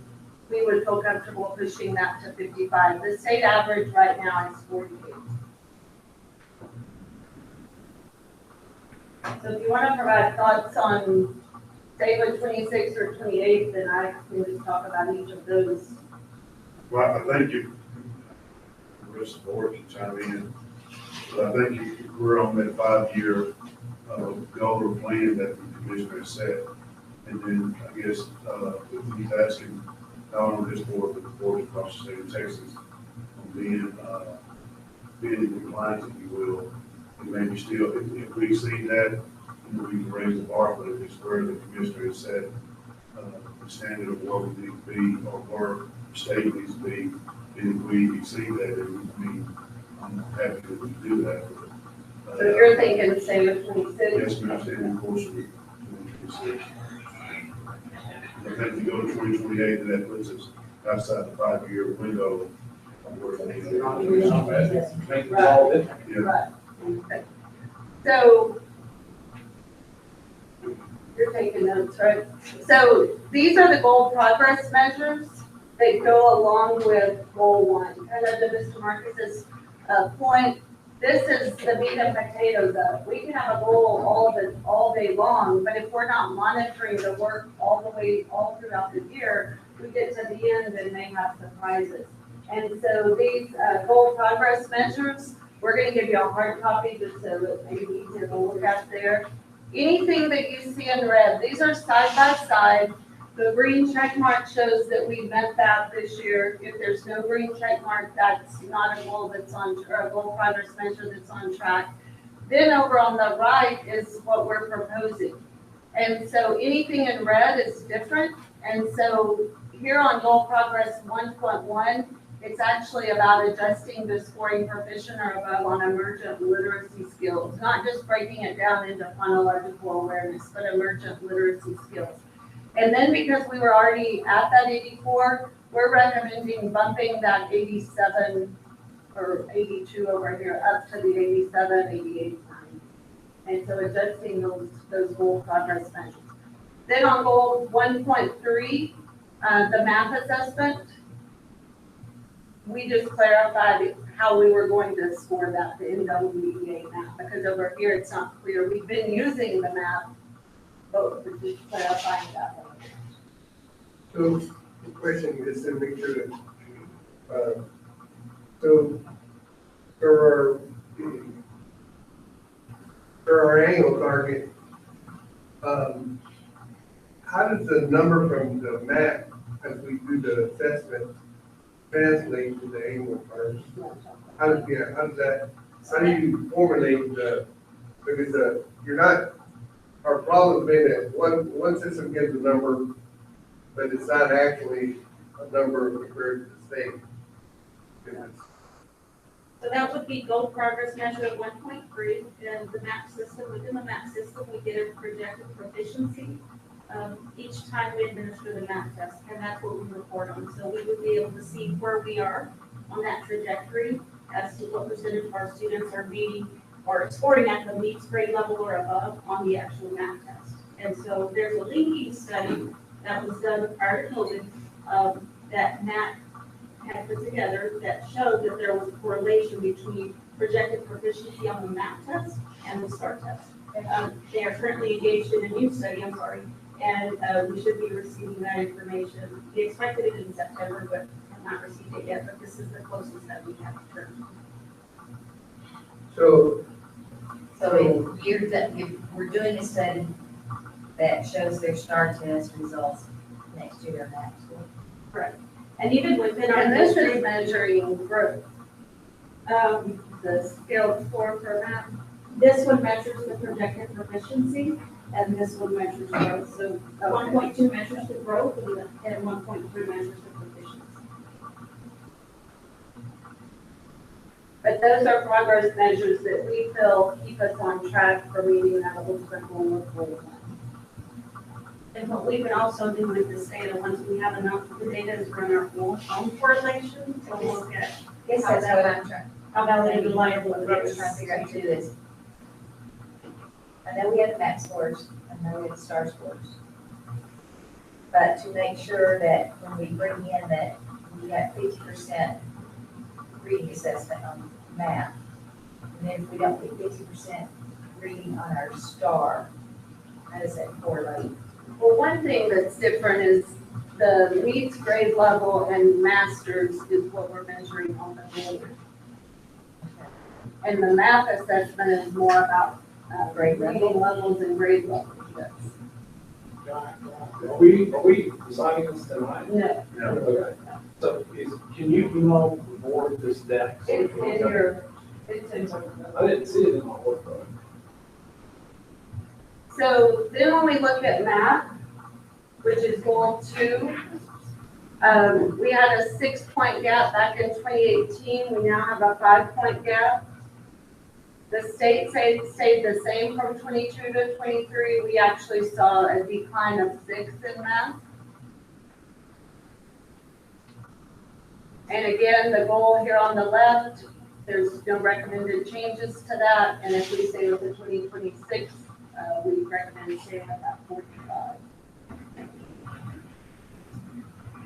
we would feel comfortable pushing that to 55. The state average right now is 48. So if you want to provide thoughts on staying with 26 or 28, then I can just talk about each of those. Well, I think you, the rest of the board can chime in, but I think we're on that 5-year goal or plan that the commissioner set. And then I guess he's asking not only this board, but the board across the state of Texas on being in compliance, if you will. And maybe still, if we exceed that, we can raise the bar, but if it's where the commissioner has set the standard of what we need to be or where the state needs to be, and if we exceed that, then I'm happy to do that. So you're thinking stay with 26? Yes, ma'am, stay in the course of 2026. I think if you go to 2028, then that puts us outside the 5-year window of where we need to be. Make it all different. Yeah. Right. Okay. So you're taking notes, right? So these are the goal progress measures that go along with goal 1. Kind of to Mr. Marcus's point, This is the meat and potatoes of it. We can have a goal all day long, but if we're not monitoring the work all throughout the year, we get to the end and may have surprises. And so these goal progress measures, we're gonna give you a hard copy just so that maybe you can look at there. Anything that you see in red, these are side by side. The green check mark shows that we met that this year. If there's no green check mark, that's not a goal or a goal progress measure that's on track. Then over on the right is what we're proposing. And so anything in red is different. And so here on goal progress 1.1, it's actually about adjusting the scoring proficient or above on emergent literacy skills, not just breaking it down into phonological awareness, but emergent literacy skills. And then because we were already at that 84, we're recommending bumping that 87 or 82 over here up to the 87, 88, 90. And so adjusting those goal progress measures. Then on goal 1.3, the math assessment, we just clarified how we were going to score that, the NWEA map, because over here it's not clear. We've been using the map, but we're just clarifying that one. So, the question is to make sure that, so for our annual target, how does the number from the map, as we do the assessment, translate to the annual target? How do you formulate because you're not, our problem's been that one system gives a number, but it's not actually a number compared to the state. So that would be goal progress measure at 1.3, and the map system, within the map system, we get a projected proficiency each time we administer the map test, and that's what we report on. So we would be able to see where we are on that trajectory as to what percentage of our students are meeting or scoring at the meets grade level or above on the actual map test. And so there's a linking study that was done prior to COVID that Matt had put together that showed that there was a correlation between projected proficiency on the map test and the STAR test. They are currently engaged in a new study, and we should be receiving that information. We expected it in September, but have not received it yet, but this is the closest that we have currently. So if we're doing a study that shows their STAR test results next year or next year. Correct. And even within our And this is district, measuring growth, the skill score per map. this one measures the projected proficiency, and this one measures growth. So 1.2 measures the growth, and 1.3 measures the proficiency. But those are progress measures that we feel keep us on track for meeting that ultimate goal of goal one. And what we would also do with this data, once we have enough of the data, is run our own correlation to look at Yes, How that's what I'm trying, how valid and reliable what it I was is. trying to figure out too is, I know we have the MAP scores, I know we have the STAR scores. But to make sure that when we bring in that we have 50% reading assessment on MAP, and then if we don't get 50% reading on our STAR, how does that correlate? Well, one thing that's different is the meets grade level and masters is what we're measuring on the board. And the math assessment is more about grade levels and grade levels. Yes. Are we deciding this tonight? No, Okay. So can you email the board this deck? it's in your, it's in. I didn't see it in my workbook. So then when we look at math, which is goal 2, we had a 6-point gap back in 2018. We now have a 5-point gap. The state stayed the same from 22 to 23. We actually saw a decline of 6 in math. And again, the goal here on the left, there's no recommended changes to that. And if we stay with the 2026, we recommend staying at that 45.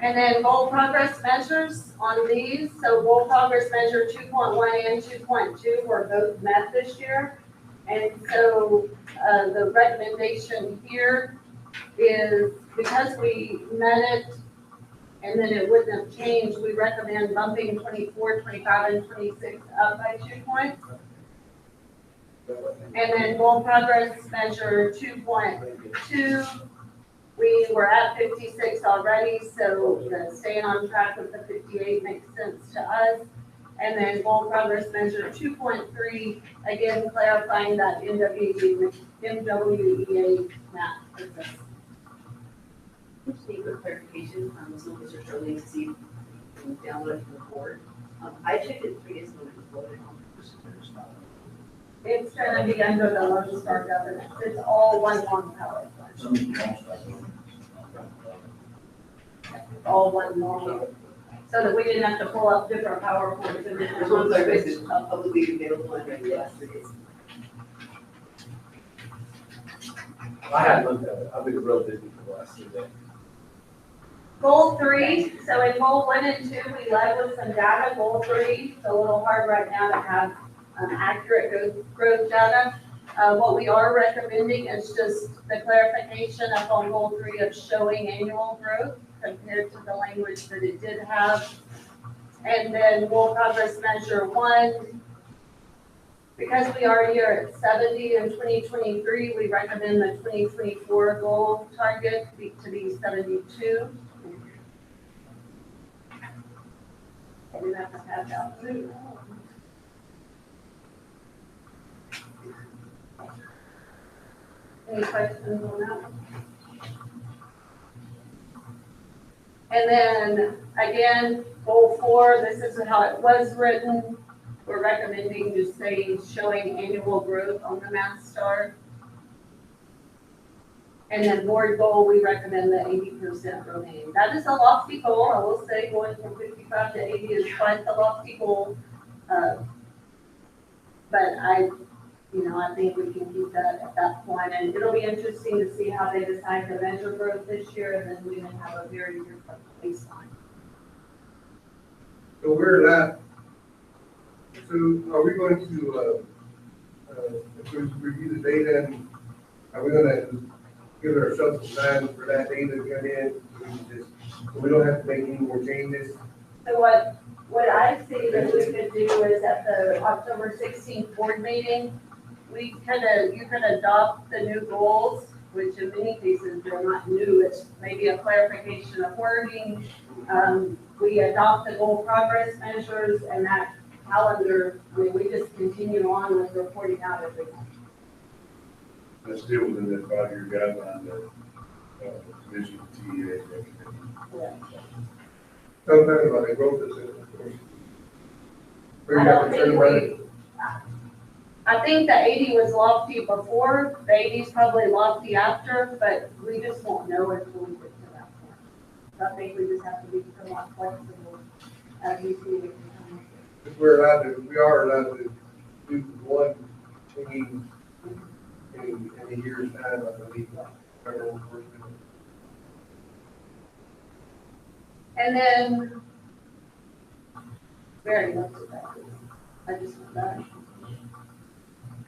And then goal progress measures on these, so goal progress measure 2.1 and 2.2 were both met this year. And so, the recommendation here is because we met it and then it wouldn't have changed, we recommend bumping 24, 25, and 26 up by 2 points. And then goal progress measure 2.2, we were at 56 already, so staying on track with the 58 makes sense to us. And then goal progress measure 2.3, again clarifying that MWEA math. Just need for clarification, some of us are struggling to see, download it from the board. I checked it 3 days ago and it was loaded on the first file. It's gonna be under the Lone Star governance, it's all one long PowerPoint. All one long, so that we didn't have to pull up different PowerPoints and There's one clarification, publicly available and ready last 3 days. I hadn't looked at it. I've been real busy for the last 2 days. Goal 3, so in goal 1 and 2, we led with some data. Goal 3, it's a little hard right now to have accurate growth data. What we are recommending is just the clarification up on goal 3 of showing annual growth compared to the language that it did have. And then goal progress measure 1, because we are here at 70 in 2023, we recommend the 2024 goal target to be 72. I didn't have to have that. Any questions on that? And then, again, goal 4, this is how it was written. We're recommending just saying showing annual growth on the Math Star. And then board goal, we recommend the 80% remain. That is a lofty goal. I will say going from 55 to 80 is quite the lofty goal. But I think we can keep that at that point. And it'll be interesting to see how they decide to measure growth this year, and then we can have a very different baseline. So we're at, so are we going to, if we review the data, and are we gonna give ourselves some time for that data to come in? So we don't have to make any more changes? So what I see that we could do is at the October 16th board meeting, you could adopt the new goals, which in many cases they're not new, it's maybe a clarification of wording. We adopt the goal progress measures and that calendar, we just continue on with reporting out every month. That's still within that 5-year guideline that, the commission TEA recommended. Sometimes about the growth assistance. I think the 80 was lofty before, the 80 is probably lofty after, but we just won't know until we get to that point. So I think we just have to be somewhat flexible as we see it. If we are allowed to do one in a year's time, I believe. And then, very much of that. I just want that.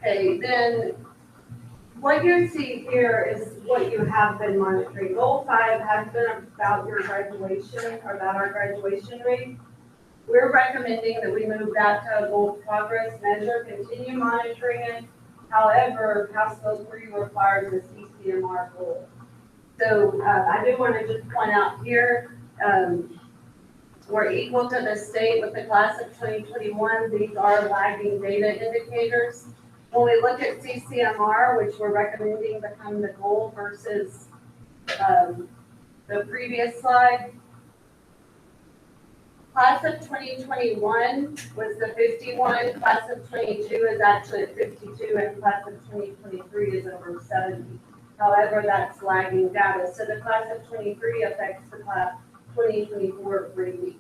Okay, then what you see here is what you have been monitoring. Goal 5 has been about your graduation, or about our graduation rate. We're recommending that we move that to a goal progress measure, continue monitoring it. However, House Bill 3 requires a CCMR goal. So I do want to just point out here, we're equal to the state with the class of 2021. These are lagging data indicators. When we look at CCMR, which we're recommending become the goal versus the previous slide, class of 2021 was the 51, class of 22 is actually at 52, and class of 2023 is over 70. However, that's lagging data. So the class of 23 affects the class 2024 3 weeks.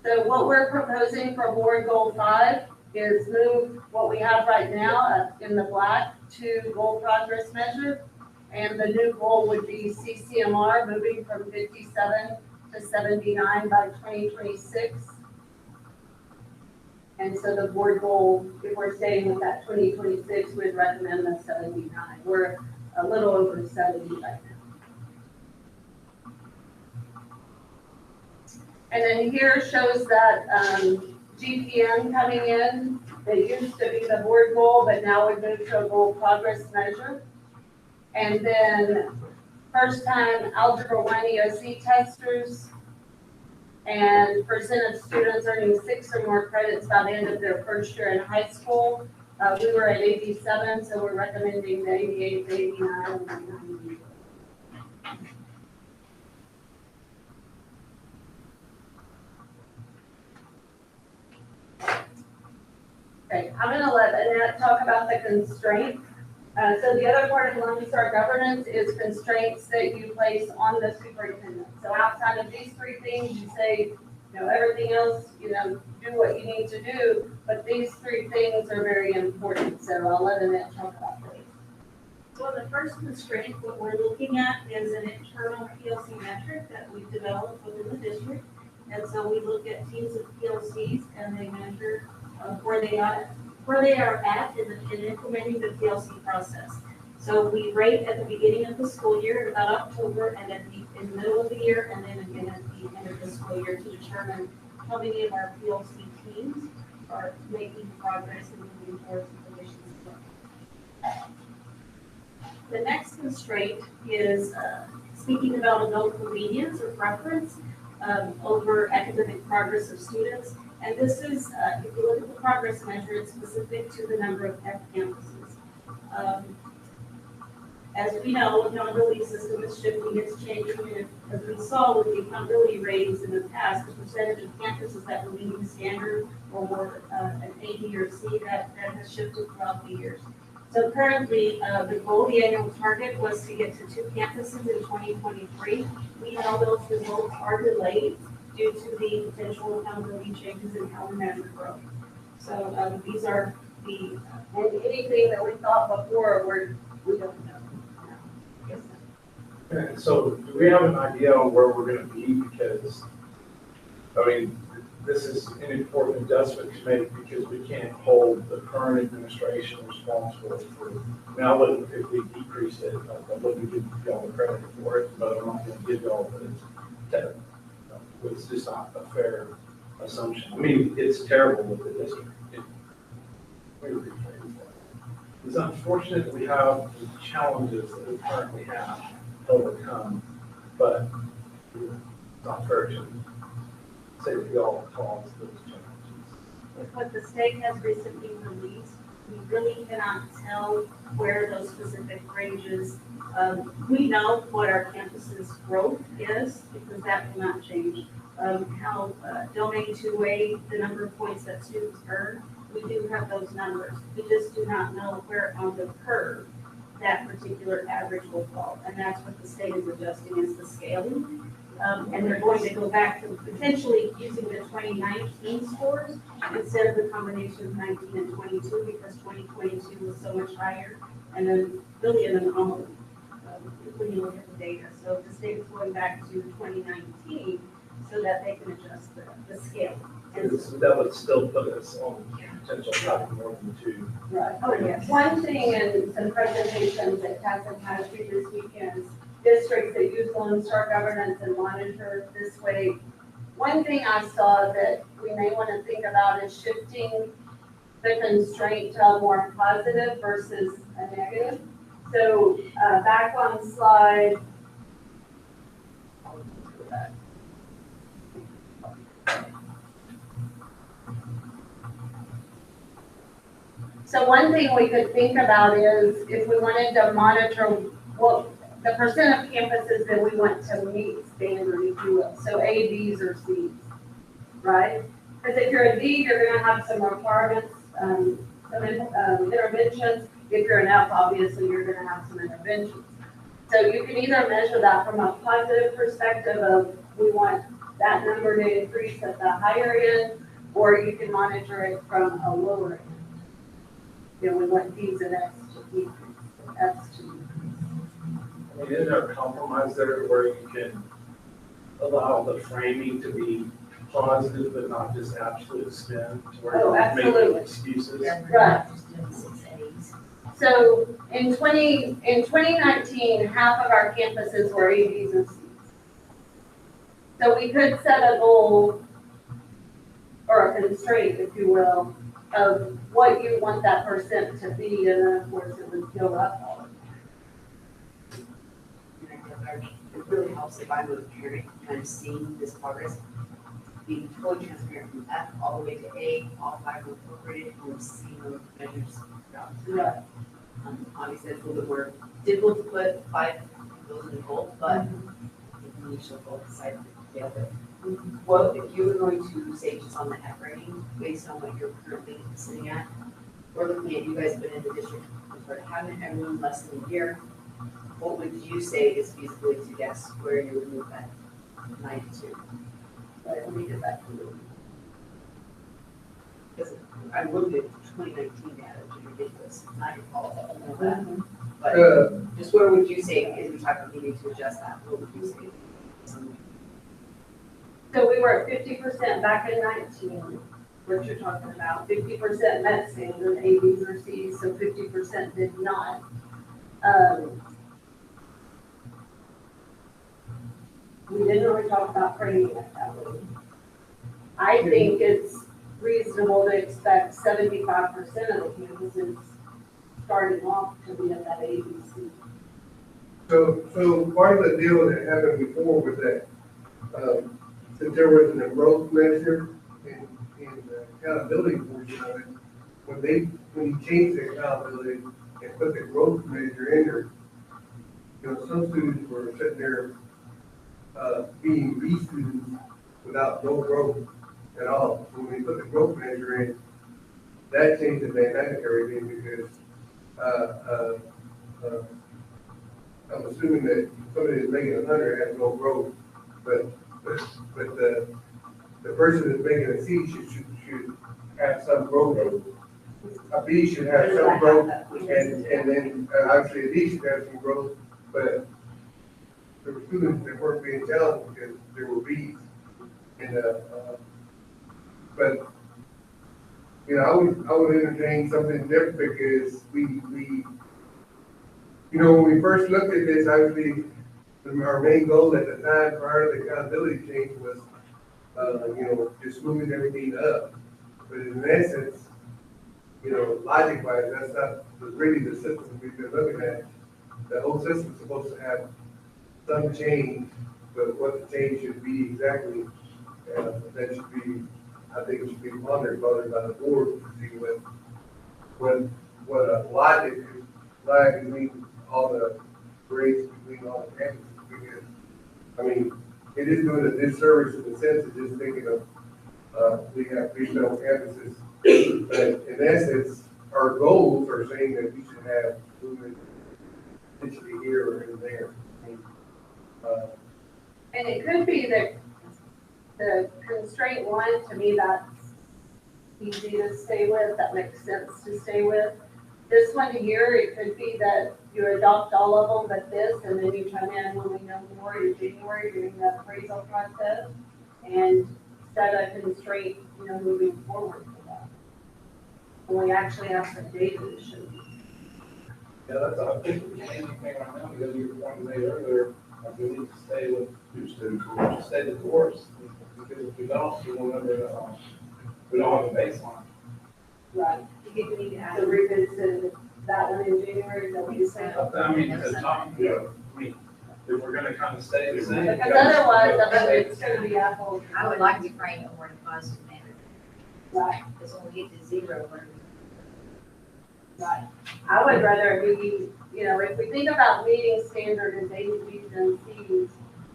So what we're proposing for board goal 5 is move what we have right now in the black to goal progress measure. And the new goal would be CCMR moving from 57 to 79 by 2026. And so the board goal, if we're staying with that 2026, we'd recommend the 79. We're a little over 70 right now. And then here shows that GPM coming in. It used to be the board goal, but now we've moved to a goal progress measure. And then first time Algebra 1 EOC testers and percent of students earning 6 or more credits by the end of their first year in high school. We were at 87, so we're recommending the 88, 89, and 90. Okay, I'm gonna let Annette talk about the constraints. So the other part of Lone Star governance is constraints that you place on the superintendent. So outside of these 3 things, you say, everything else, do what you need to do, but these 3 things are very important. So I'll let Annette talk about those. So the first constraint, what we're looking at is an internal PLC metric that we've developed within the district. And so we look at teams of PLCs and they measure where they are at in implementing the PLC process. So we rate at the beginning of the school year, about October, and in the middle of the year, and then again at the end of the school year to determine how many of our PLC teams are making progress and moving towards completion. The next constraint is speaking about adult convenience or preference over academic progress of students. And this is, if you look at the progress measure, it's specific to the number of F campuses. As we know, the accountability system is shifting, it's changing, and as we saw with the accountability ratings in the past, the percentage of campuses that were meeting standard or were an A, B, or C, that has shifted throughout the years. So currently, the goal, the annual target was to get to 2 campuses in 2023. We know those results are delayed due to the potential accountability changes in how we measure growth. So these are the, anything that we thought before, we don't know. And so do we have an idea on where we're gonna be? Because, this is an important adjustment to make because we can't hold the current administration responsible for, I wouldn't, if we decreased it, I wouldn't give y'all the credit for it, but I'm not gonna give y'all the, it's just not a fair assumption. It's terrible with the district. It's unfortunate that we have the challenges that we currently have to overcome, but it's not fair to say that we all cause those challenges. with what the state has recently released, we really cannot tell where those specific ranges. We know what our campus's growth is because that will not change. How domain 2A, the number of points that students earn, we do have those numbers. We just do not know where on the curve that particular average will fall. And that's what the state is adjusting is the scaling. And they're going to go back to potentially using the 2019 scores instead of the combination of 19 and 22 because 2022 was so much higher. And then really an anomaly when you look at the data. So the state is going back to 2019 so that they can adjust the scale. That would still put us on potential having more than 2. Right. Oh, yes. One thing in some presentations that Catherine had previous weekends, districts that use Lone Star governance and monitor this way. One thing I saw that we may want to think about is shifting the constraint to a more positive versus a negative. So back on slide. So one thing we could think about is if we wanted to monitor what the percent of campuses that we want to meet standard, if you will. So A, Bs, or Cs, right? Because if you're a D, you're going to have some requirements, some interventions. If you're an F, obviously, you're going to have some interventions. So you can either measure that from a positive perspective of we want that number to increase at the higher end, or you can monitor it from a lower end. We want Ds and Fs to decrease, Fs to decrease. I mean, is there a compromise there where you can allow the framing to be positive but not just absolute spin? To where Oh, you're making absolutely. excuses? Yeah, we're Right. not just doing 6 A's. So in 2019, half of our campuses were A, Bs, and Cs. So we could set a goal or a constraint, if you will, of what you want that percent to be, and then of course it would go up all the time. And I feel like it really helps if I'm a parent kind of seeing this progress, being totally transparent from F all the way to A, all 5 were incorporated, and we're seeing those measures throughout. Right. Obviously, it's a little bit more difficult to put 5 of those in the goal, but we need to show both sides together. What if you were going to say just on the F rating, based on what you're currently sitting at? We're looking at, you guys have been in the district, for having everyone less than a year. What would you say is feasible to guess where you would move that 92? Right, let me get back to you. Because I looked at 2019 data, which is ridiculous, it's not your fault, I don't know that. But just where would you say, if we talk about needing to adjust that, what would you say? So we were at 50% back in 19, what you're talking about. 50% met standard, A, Bs, or Cs, so 50% did not. We didn't really talk about framing it that way. I think it's reasonable to expect 75% of the campuses starting off to be at that A, B, C. So part of the deal that happened before was that, that there was an growth measure in the accountability portion of it. When you change the accountability and put the growth measure in there, you know, some students were sitting there, being B students without no growth at all. So when we put the growth measure in, that changed the dynamic of everything because, I'm assuming that somebody that's making 100 has no growth, but the person that's making a C should have some growth. A B should have some growth, and then obviously a D should have some growth, but there were students that weren't being challenged because there were Bs. And, but, you know, I would entertain something different because we, you know, when we first looked at this, obviously, our main goal at the time prior to the accountability change was, you know, just moving everything up. But in essence, you know, logic-wise, that's not really the system we've been looking at. The whole system's supposed to have some change, but what the change should be exactly, that should be, I think it should be pondered by the board to see what a logic lie between all the grades between all the campuses. Because, I mean, it is doing a disservice in the sense of just thinking of, we have 3 federal campuses. But in essence, our goals are saying that we should have movement potentially here or in there. I mean, And it could be that the constraint one, to me, that's easy to stay with, that makes sense to stay with. This one here, it could be that you adopt all of them but this, and then you come in when we know more in January during the appraisal process and set a constraint, you know, moving forward for that. When we actually have some data to show you. Yeah, that's, I think we can't do anything right now because you were pointing out earlier, we need to stay with, stay the course. Because if we don't, we will never, we don't have a baseline. Right. You think we need to add. So revisit that one in January, is that what you said? I mean, because I mean, if we're gonna kind of stay the same. Because otherwise, I mean, it's gonna be apples. I would like to frame it more in a positive manner, Right, because when we get to 0, we're right. I would rather we, you know, if we think about meeting standard as A's, B's, and C's,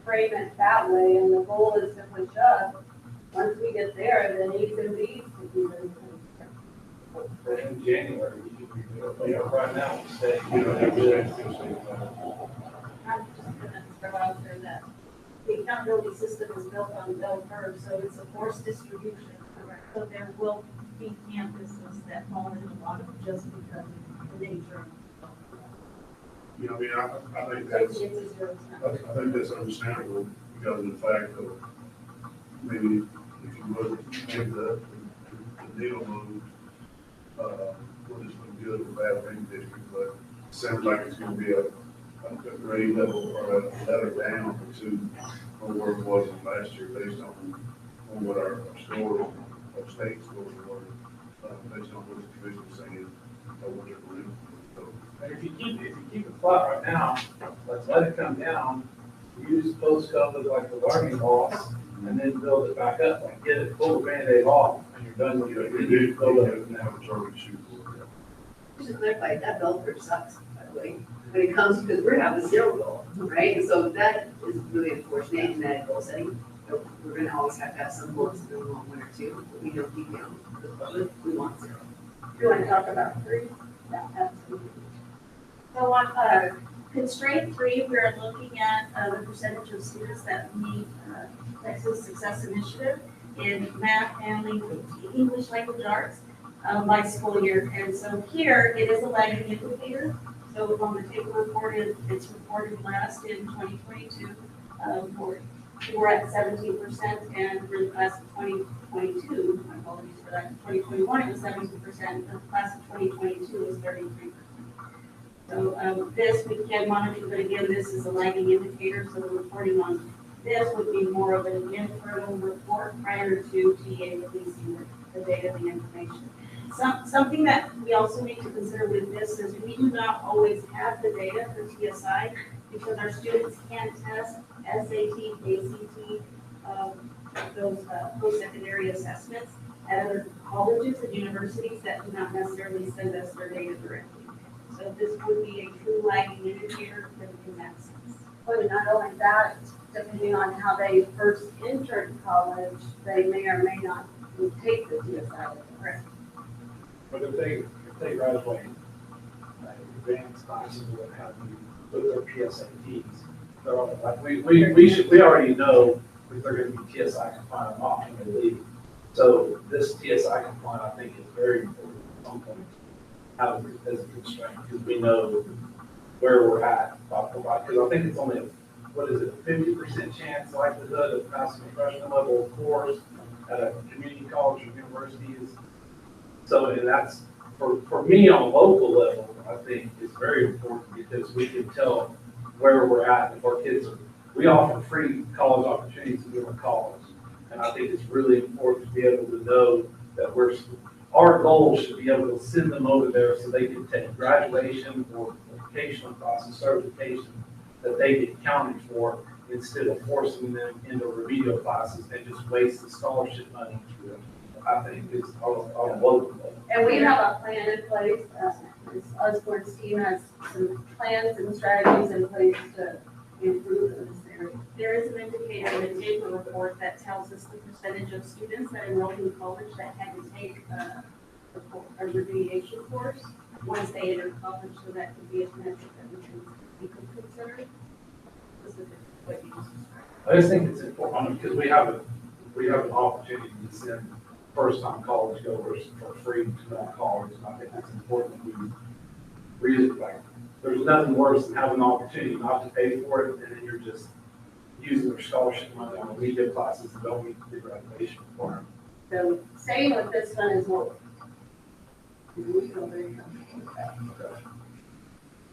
frame it that way, and the goal is to push up. Once we get there, then A's and B's could be really For in January, we should be good. But, right now, we stay. I'm just gonna throw out there that the accountability system is built on bell curve, so it's a forced distribution. So there will be campuses that fall into a lot of just because of the nature of. You know, I mean, I think Take that's, it to 0 I think that's understandable because of the fact of maybe if you look at the needle move, whether it's been good or bad for any district, but it sounds like it's gonna be a grade level or a letter down or two from where it was last year based on what our scores, our state scores were, based on what the commission was saying, or what they're doing. So, If you keep it flat right now, let's let it come down, use post-COVID like the learning loss, and then build it back up, like get it, pull the Band-Aid off, and you're done with you know, it. we You did, build we it. have now a charter shoot. Just to clarify, that bell curve sucks, by the way, when it comes, because we're having zero goal, right? And so that is really unfortunate in that goal setting. So we're gonna always have to have some goals, and we want 1 or 2, but we don't keep down the budget, we want 0. Do you want to talk about 3? Yeah, absolutely. So on, constraint 3, we're looking at, the percentage of students that meet, Texas Success Initiative in math and English language arts, by school year. And so here, it is a lagging indicator. So on the table reported, it's reported last in 2022, we're at 17%, and for the class of 2022, my apologies for that, 2021, it was 17%, the class of 2022 was 33%. So this we can monitor, but again, this is a lagging indicator, so the reporting on this would be more of an internal report prior to TA releasing the data, the information. Something that we also need to consider with this is we do not always have the data for TSI because our students can test SAT, ACT, those post-secondary assessments at other colleges and universities that do not necessarily send us their data directly. So this would be a true lagging indicator in that sense. But not only that, depending on how they first entered college, they may or may not take the TSI. Correct. But if they graduate, advanced classes or what have you, with their PSATs, they're all, like, we already know if they're gonna be TSI compliant or not when they leave. So this TSI compliant, I think, is very important at some point, have it as a constraint, because we know where we're at, because I think it's only, what is it, a 50% chance likelihood of passing a freshman level course at a community college or university is. So, and that's, for me on a local level, I think it's very important because we can tell where we're at. If our kids are, we offer free college opportunities to go to college. And I think it's really important to be able to know that our goal should be able to send them over there so they can take graduation or vocational classes, certification that they get counted for instead of forcing them into remedial classes and just waste the scholarship money. I think it's on a local level. And we have a plan in place, Osborne's team has some plans and strategies in place to improve in this area. There is an indicator in the table report that tells us the percentage of students that enrolled in college that had to take a remediation course once they entered college, so that could be a metric that we could consider. Specific to what you just described. I just think it's important because we have an opportunity to send first-time college goers for free to that college, and I think it's important that we reason like there's nothing worse than having an opportunity not to pay for it, and then you're just using their scholarship money on media classes that don't meet the graduation requirement. So staying with this one is what.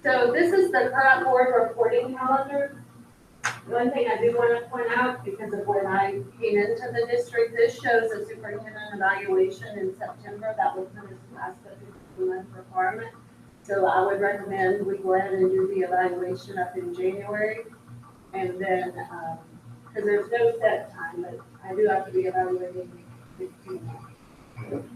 So this is the current board reporting calendar. One thing I do want to point out, because of when I came into the district, this shows a superintendent evaluation in September. That was kind of past the 2-month requirement. So I would recommend we go ahead and do the evaluation up in January. And then, because there's no set time, but I do have to be evaluating 15 months.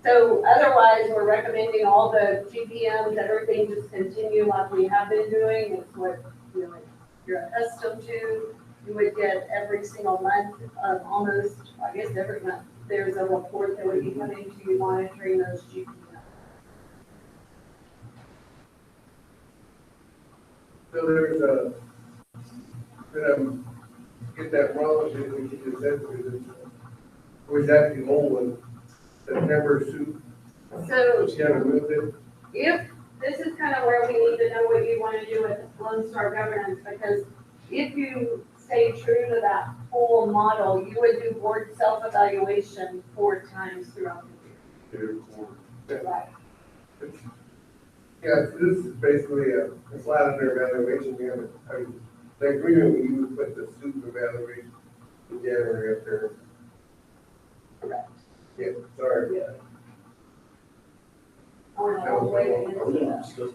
So otherwise, we're recommending all the GPMs, everything just continue like we have been doing. It's what you're accustomed to. You would get every single month, almost, I guess every month, there's a report that would be coming to you monitoring those GPMs. So there's get that wrong, if we can use that, was that the old one, September suit? So She had to move it? if this is kind of where we need to know what you want to do with Lone Star governance, because if you stay true to that whole model, you would do board self-evaluation 4 times throughout the Every quarter. year. Right. Yeah, this is basically a slide under evaluation. We haven't, I mean, the agreement we use put the super evaluation in January up there. Correct. Yeah, sorry. I want to wait against that.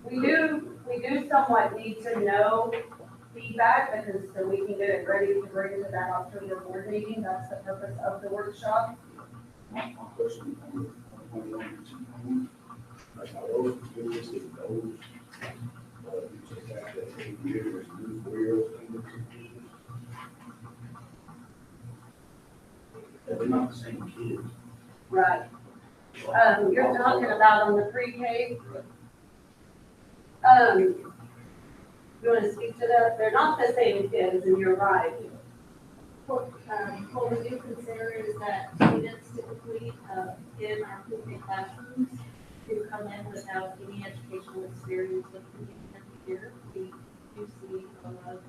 We do somewhat need to know feedback, because so we can get it ready to bring to that October board meeting. That's the purpose of the workshop. My question, like how those realistic goals, you take out that 8 years, do 4 years, and they're not the same kids. Right. You're talking about on the pre-K. You want to speak to that? They're not the same kids, and you're right. What we do consider is that students typically, in our pre-K classrooms, who come in without any educational experience with the year. We do see a lot of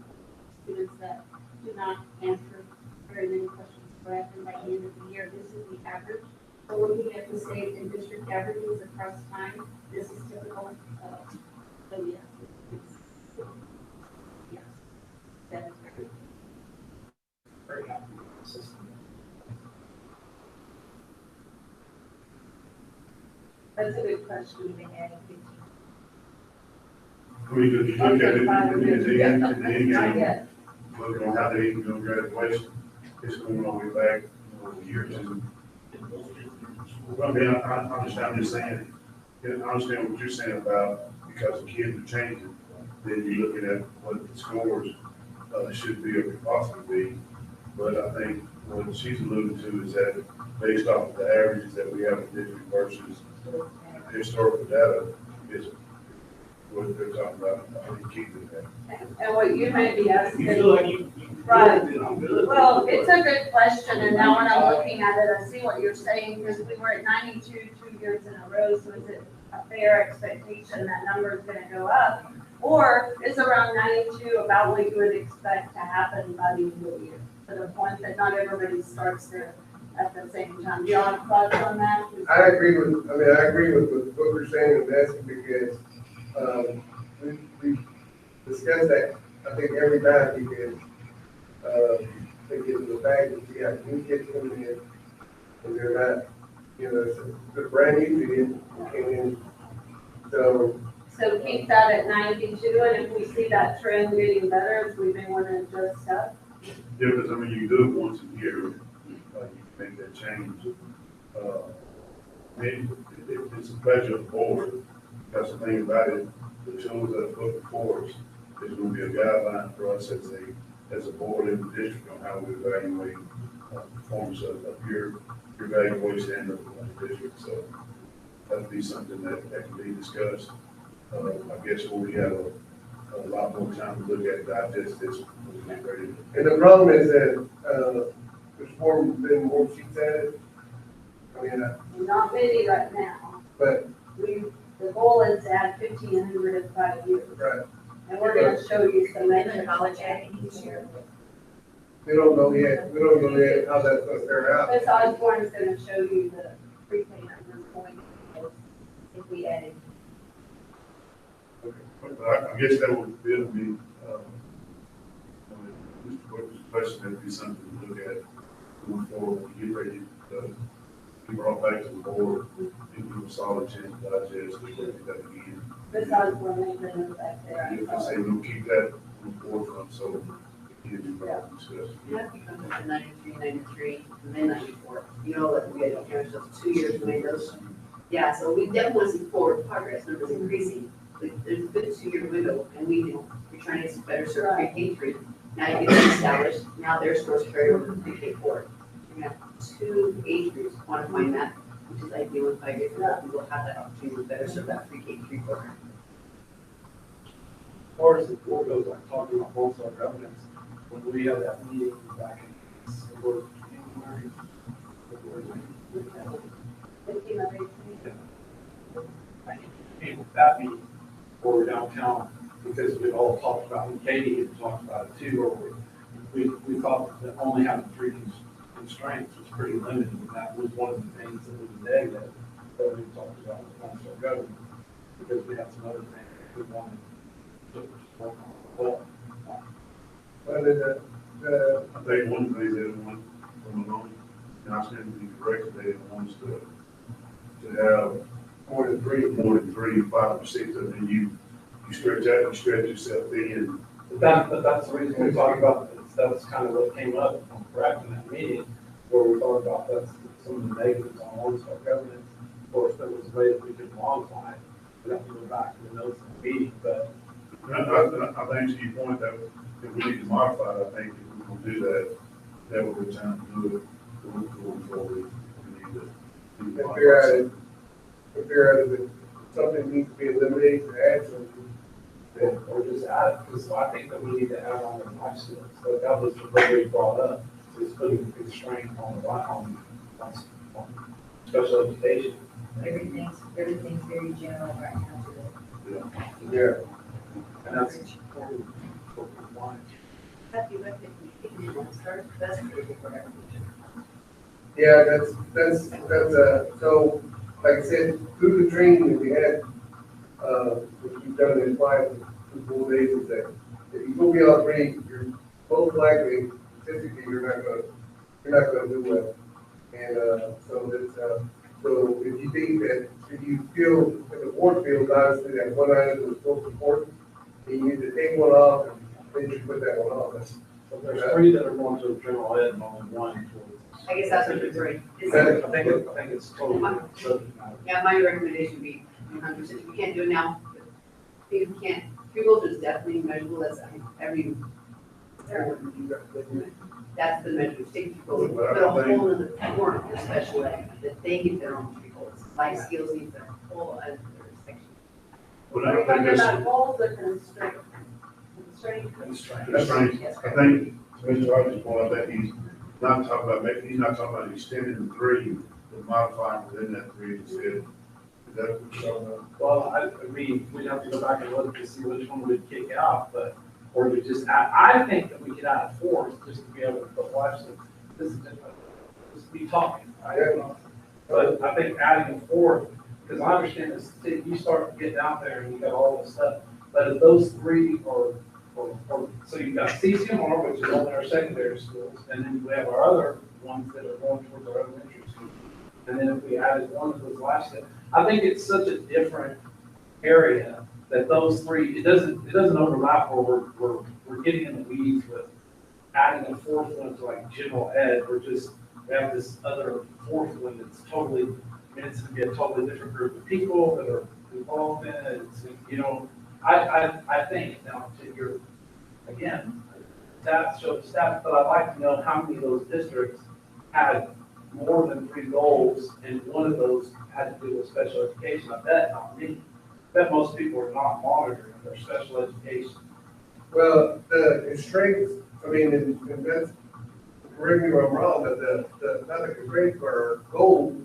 students that do not answer very many questions correct, and by the end of the year, this is the average. So looking at the state and district averages across time, this is typical. So yes, yes, that is very. Very happy with the system. That's a good question. I mean, if you look at it, at the end Not game, yet. look on how they even do graduation, it's going all the way back, a year or two. Well, I mean, I'm just saying, I understand what you're saying about, because the kids are changing, then you're looking at what the scores, should be or could possibly be. But I think what she's alluding to is that based off of the averages that we have in district versus historical data, is what they're talking about, how you keep it there. And what you may be asking. You feel like you Right. then I'm good. Well, it's a good question, and now when I'm looking at it, I see what you're saying, because we were at 92 2 years in a row, so is it a fair expectation that number is gonna go up? Or is around 92 about what you would expect to happen by the end of the year? To the point that not everybody starts there at the same time. Do y'all have thoughts on that? I agree with what we're saying and asking, because, we discussed that, I think every time, because, they get to the fact that you have new kids coming in, and they're not, they're brand new to you, came in. So, So keep that at 92, and if we see that trend getting better, we may want to adjust stuff. Yeah, because I mean, you do it once a year, you make that change. It's a pleasure of the board, because the thing about it, the tools that are put before us is going to be a guideline for us as a board in the district on how we evaluate performance of your evaluation and of the district. So that'll be something that can be discussed. I guess when we have a lot more time to look at, digest this, we'll get ready. and the problem is that, there's been more sheets added. I mean, Not many right now. but, The goal is to add 1,500 in 5 years. right, And we're gonna show you some Even metrics. college adding each year. we don't know yet how that's gonna turn out. Ms. Osborne's gonna show you the pre-K numbers going. If we added, But I guess that would be, Mr. Whitman's question, that'd be something to look at going forward, when we get ready to be brought back to the board, and give a solid chance to digest, we look at that again. Ms. Osborne made the note back there. And if I say we'll keep that on the forefront, so it can be brought to discussion. You have to come to 93, 93, and then 94. You know, like we had ourselves 2 years to make those. Yeah, so we definitely want to see forward progress, numbers increasing. There's a good 2-year window, and we're trying to better serve pre-K 3. Now you get them established, now their scores carry over to pre-K 4. We have 2 age groups quantifying that, which is ideal in 5 years. We will have that opportunity to better serve that pre-K 3 program. As far as the board goes, I'm talking about both our governance, when we have that meeting back in the board of January. Fifteen of 18. People that meeting or downtown, because we all talked about, and Katie had talked about it too, or we thought that only having three constraints was pretty limited, and that was one of the things that was negative that we talked about with council government, because we had some other things we wanted to work on. Well, I think one thing that one, from the moment, and I stand to be corrected, they wants to have more than three, 5 or 6 of them, you stretch out, you stretch yourself thin. but that's the reason we talked about this. That's kind of what came up from Brad in that meeting, where we talked about that's some of the negatives on one-star governance. Of course, there was a way that we could modify it. We have to go back to the notes of the meeting, but I think to your point that if we need to modify it, I think if we're gonna do that, that would be time to do it going forward. We need to Figure out if something needs to be eliminated or add something. then, or just add it, because I think that we need to add on the life skills. So that was the way we brought up, is putting a constraint on the life, on special education. Everything's very general right now today. Yeah. And that's important for compliance. Happy with it, picking it up, start, that's critical for everything. Yeah, so, like I said, through the training that we had, which we've done in 5 days, is that if you go beyond 3, you're most likely, statistically, you're not gonna do well. And, so if you think that, if the board feels obviously that one item is most important, then you need to take one off, and then you put that one off. So there's 3 that are going to general ed and only 1 towards. I guess that's what you're doing. I think it's totally subject matter. Yeah, my recommendation would be 100%. If you can't do it now, if you can't, Google is definitely measurable. That's every. That's the measure. Take people, put a whole other form for special ed that they get their own goals. Life skills need their whole other section. But Are I we think talking that's, about goals or constraint? Constraint. that's right. I think, Mr. Rogers' point, I think he's not talking about extending the 3, but modifying within that 3 instead. Is that what you're talking about? Well, I mean, we'd have to go back and look to see which one would kick out, but, or we just add, I think that we could add a 4th just to be able to put watch this is just be talking, right? But I think adding a 4th, because I understand this, you start getting out there and you got all this stuff, but if those 3 or so you've got CCMR, which is only our secondary schools, and then we have our other ones that are going towards our elementary schools. And then if we added one of those last steps, I think it's such a different area that those 3, it doesn't overlap where we're getting in the weeds with adding a 4th one to like general ed. We have this other 4th one that's totally, I mean, it's gonna be a totally different group of people that are involved in it. It's, you know, I think now to your, again, stats show stats, but I'd like to know how many of those districts had more than 3 goals, and one of those had to do with special education. I bet not me. I bet most people are not monitoring their special education. Well, the constraints, I mean, and that's, correct me if I'm wrong, but not the constraints for our goals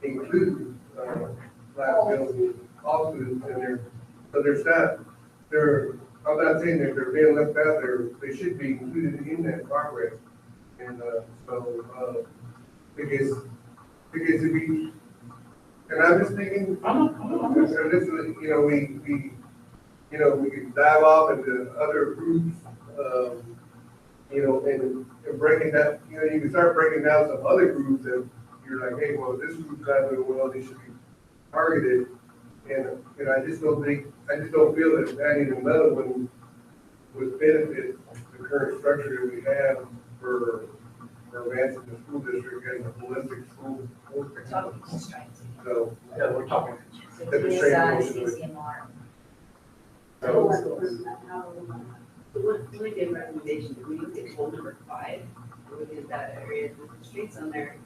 include, life skills, all students in there. So there's not, I'm not saying that they're being left out there, they should be included in that progress. And, because if we, and I'm just thinking, so this is, we can dive off into other groups, and breaking that, you can start breaking down some other groups that you're like, hey, well, this group's not doing well, they should be targeted. And I just don't feel that adding another one would benefit the current structure that we have for advancing the school district and the holistic school. We're talking constraints. So, Yeah, we're talking. So The PSI, constraint motion. CCMR. Let me give a recommendation. We look at goal number 5, look at that area with the streets on there.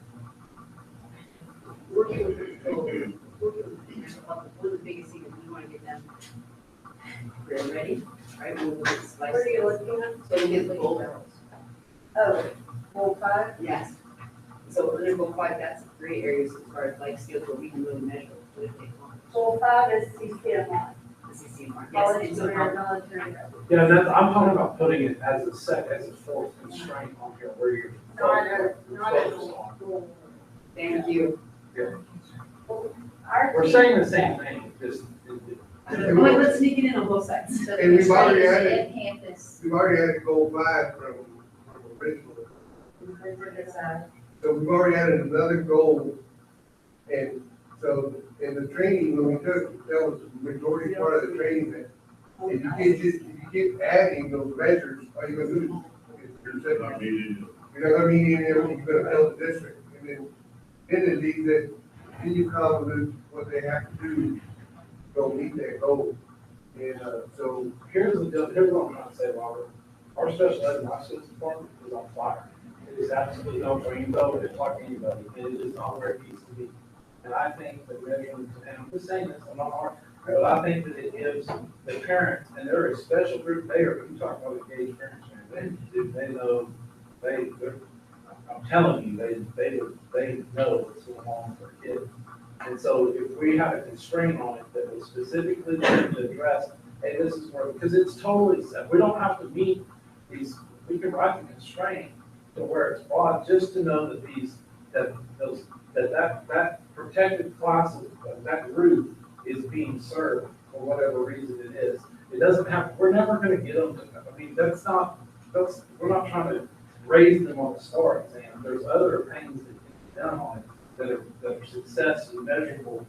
Working with the working with mental health, one of the biggest things we want to get them. We're ready, right? We'll look at life Where are you skills. looking at? So we get the goal. Oh, goal 5? Yes. So under goal 5, that's 3 areas as far as life skills where we can really measure what it takes on. Goal 5 is CCMI. The CCMR, yes, College and so career military readiness. Yeah, I'm talking about putting it as a fourth constraint on here where you're. Not a focused on. goal. thank you. Our We're team- saying the same thing, just. Wait, let's sneak it in on both sides. So And we've the already constraint added- is in-campus, We've already added goal 5 from original. So we've already added another goal. And so in the training, when we took, that was the majority part of the training that if you keep adding those measures, all you're gonna do is you're Not needed. not gonna meet any of them, you're gonna fail the district. And then it leaves that, then you come with what they have to do, to meet that goal. And, so, Here's what I'm trying to say, Robert. Our special ed license department is on fire. It is absolutely no rainbow, it's like anybody, it is not where it needs to be. And I think that measurements, and I'm just saying this, I'm not hard, but I think that it gives the parents, and they're a special group there, you talk about engaged parents, man, they know, I'm telling you, they know what's going on with their kids. And so if we had a constraint on it that was specifically meant to address, hey, this is where, because it's totally set, we don't have to meet these, we can write the constraint to where it's broad, just to know that that protected classes, that group is being served for whatever reason it is. It doesn't have, we're never gonna get them to, I mean, we're not trying to raise them on the STAR exam. There's other things that can be done on it that are success and measurable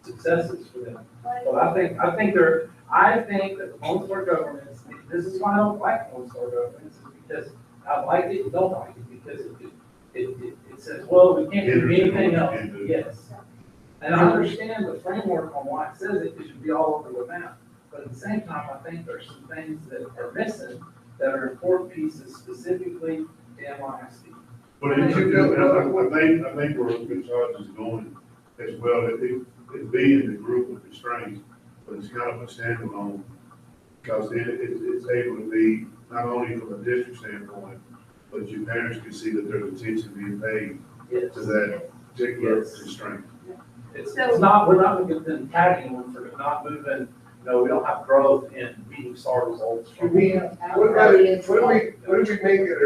successes for them. But I think that the Lone Star governments, this is why I don't like Lone Star governments, is because I like it, don't like it, because it says, well, we can't do anything else. Yes. And I understand the framework on why it says it should be all over the map. But at the same time, I think there's some things that are missing that are important pieces specifically to MISD. But I think where the charge is going as well, it be in the group of constraints, but it's kind of a standalone. Because it's able to be, not only from a district standpoint, but your parents can see that there's attention being paid Yes. to that particular Yes. constraint. It's not, we're not gonna get them tagging them for not moving, we don't have growth in meeting STAR results. what if we make it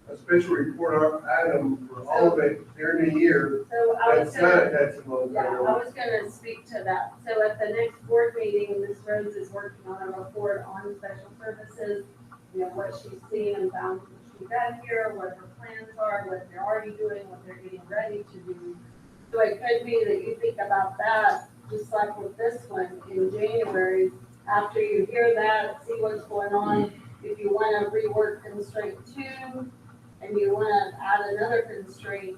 a special report item for all of it during the year? So I was That's not gonna, attached to yeah, I was gonna speak to that. So at the next board meeting, Ms. Rhodes is working on a report on special services, what she's seen and found since she's been here, what her plans are, what they're already doing, what they're getting ready to do. So it could be that you think about that, just like with this one in January, after you hear that, see what's going on. If you wanna rework constraint 2, and you wanna add another constraint,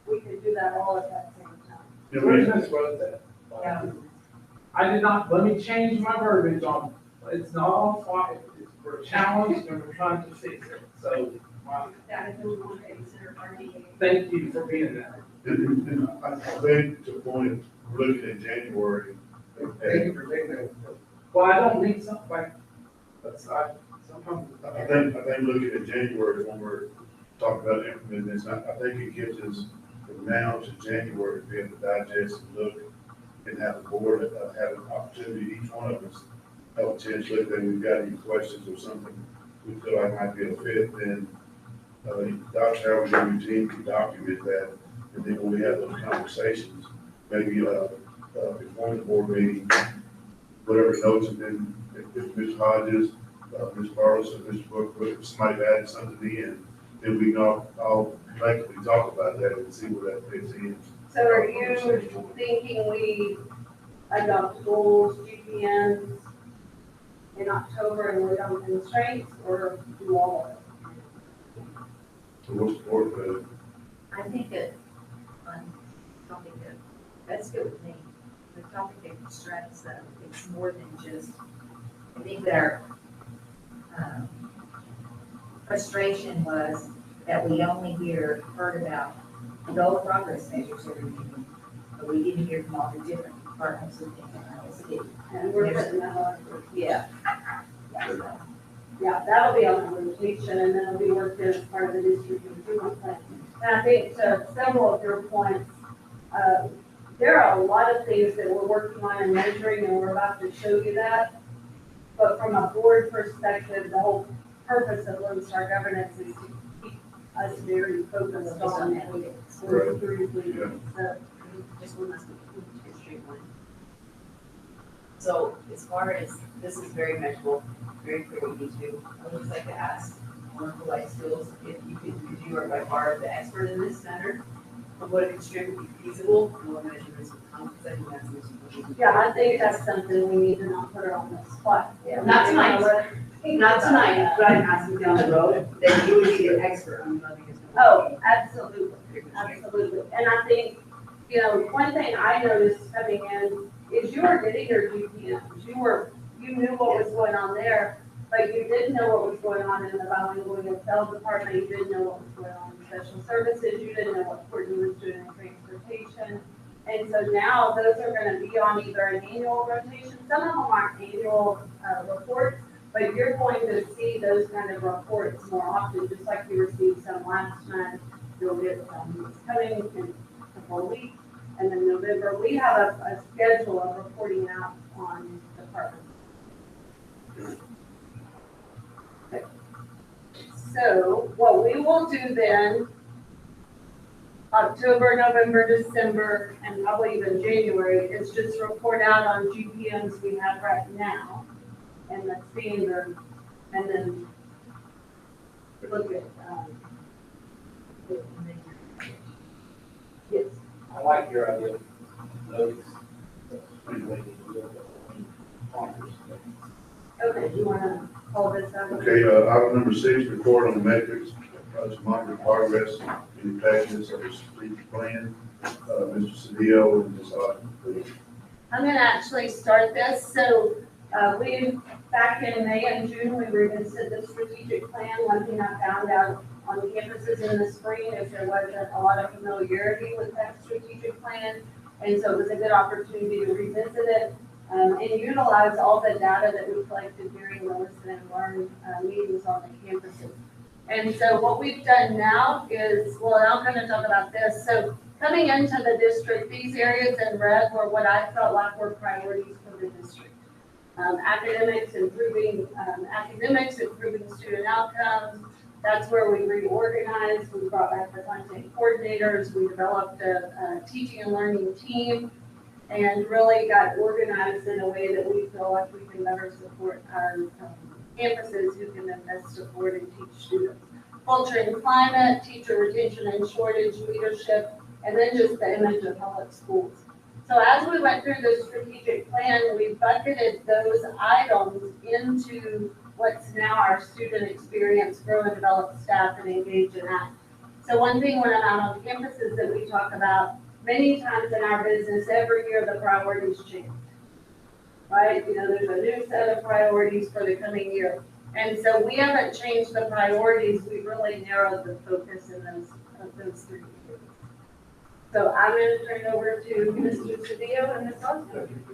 we could do that all at that same time. Yeah, Where's we- Ms. Rhodes at? Yeah. I did not, let me change my verbiage on, it's not on fire, we're challenged and we're trying to fix it. So, That is what we want to consider our meeting. thank you for being there. And I think to the point, we're looking at January, Thank you for taking that. Well, I don't need something like, sometimes. I think looking at January when we're talking about implementing this, I think it gives us from now to January to be able to digest and look and have the board have an opportunity, each one of us, have a chance to look at, we've got any questions or something we feel like might be a fit, then Dr. Howard and your team can document that, and then when we have those conversations, maybe before the board meeting, whatever notes, and then if Ms. Hodges, Ms. Barros, and Mr. Book, if somebody added something in, then we can all collectively talk about that and see where that fits in. So are you thinking we adopt goals, GPMs in October and work on constraints, or do all of it? So what's the board, I think that, topic that, that's good with me. The topic that constraints that it's more than just, I think that our, frustration was that we only heard about goal progress measures every meeting, but we didn't hear from all the different departments within MISD. And we're putting that on. Yeah. Yeah, that'll be on the rotation, and then it'll be worked in as part of the district improvement plan. And I think to several of your points, there are a lot of things that we're working on and measuring, and we're about to show you that. But from a board perspective, the whole purpose of Lone Star Governance is to keep us very focused on it. Right. Yeah. So, Just one last thing, to streamline. So as far as, this is very measurable, very clear what you need to do. I would just like to ask Wonderful Life Skills if you could, because you are by far the expert in this matter, of what a constraint would be feasible and what measurements would come, because I think that's most important. yeah, I think that's something we need to not put her on the spot. Not tonight. Not tonight, but I'm asking down the road, that you would be an expert on nothing is. Oh, absolutely, absolutely. And I think, you know, one thing I noticed coming in is you were getting your GPMs. You knew what was going on there, but you didn't know what was going on in the bilingual and Excel department. You didn't know what was going on in special services. You didn't know what Courtney was doing in transportation. And so now those are gonna be on either an annual rotation. Some of them aren't annual reports, but you're going to see those kind of reports more often, just like you received some last month. You'll get some coming in a couple of weeks. And then November, we have a schedule of reporting out on departments. So what we will do then, October, November, December, and probably even January, is just report out on GPMs we have right now and the standard, and then look at, yes. I like your idea. Notes. Okay, you wanna hold this up? Okay, item number 6, report on metrics, to monitor progress in the practice of the strategic plan. Mr. Cedillo and Ms. Ogden, please. I'm gonna actually start this. So, back in May and June, we revisited the strategic plan. One thing I found out on campuses in the spring is there wasn't a lot of familiarity with that strategic plan. And so it was a good opportunity to revisit it, and utilize all the data that we collected during the listen and learn meetings on the campuses. And so what we've done now is, well, I'm gonna talk about this. So coming into the district, these areas in red were what I felt like were priorities for the district. Academics, improving student outcomes. That's where we reorganized. We brought back the content coordinators. We developed a teaching and learning team and really got organized in a way that we feel like we can better support our campuses who can then best support and teach students. Culture and climate, teacher retention and shortage, leadership, and then just the image of public schools. So as we went through the strategic plan, we bucketed those items into what's now our student experience, grow and develop staff and engage in that. So one thing when I'm out on campuses that we talk about, many times in our business, every year the priorities change. Right? You know, there's a new set of priorities for the coming year. And so we haven't changed the priorities, we've really narrowed the focus in those 3 years. So I'm going to turn it over to Mr. Cedillo and Ms. Osborne.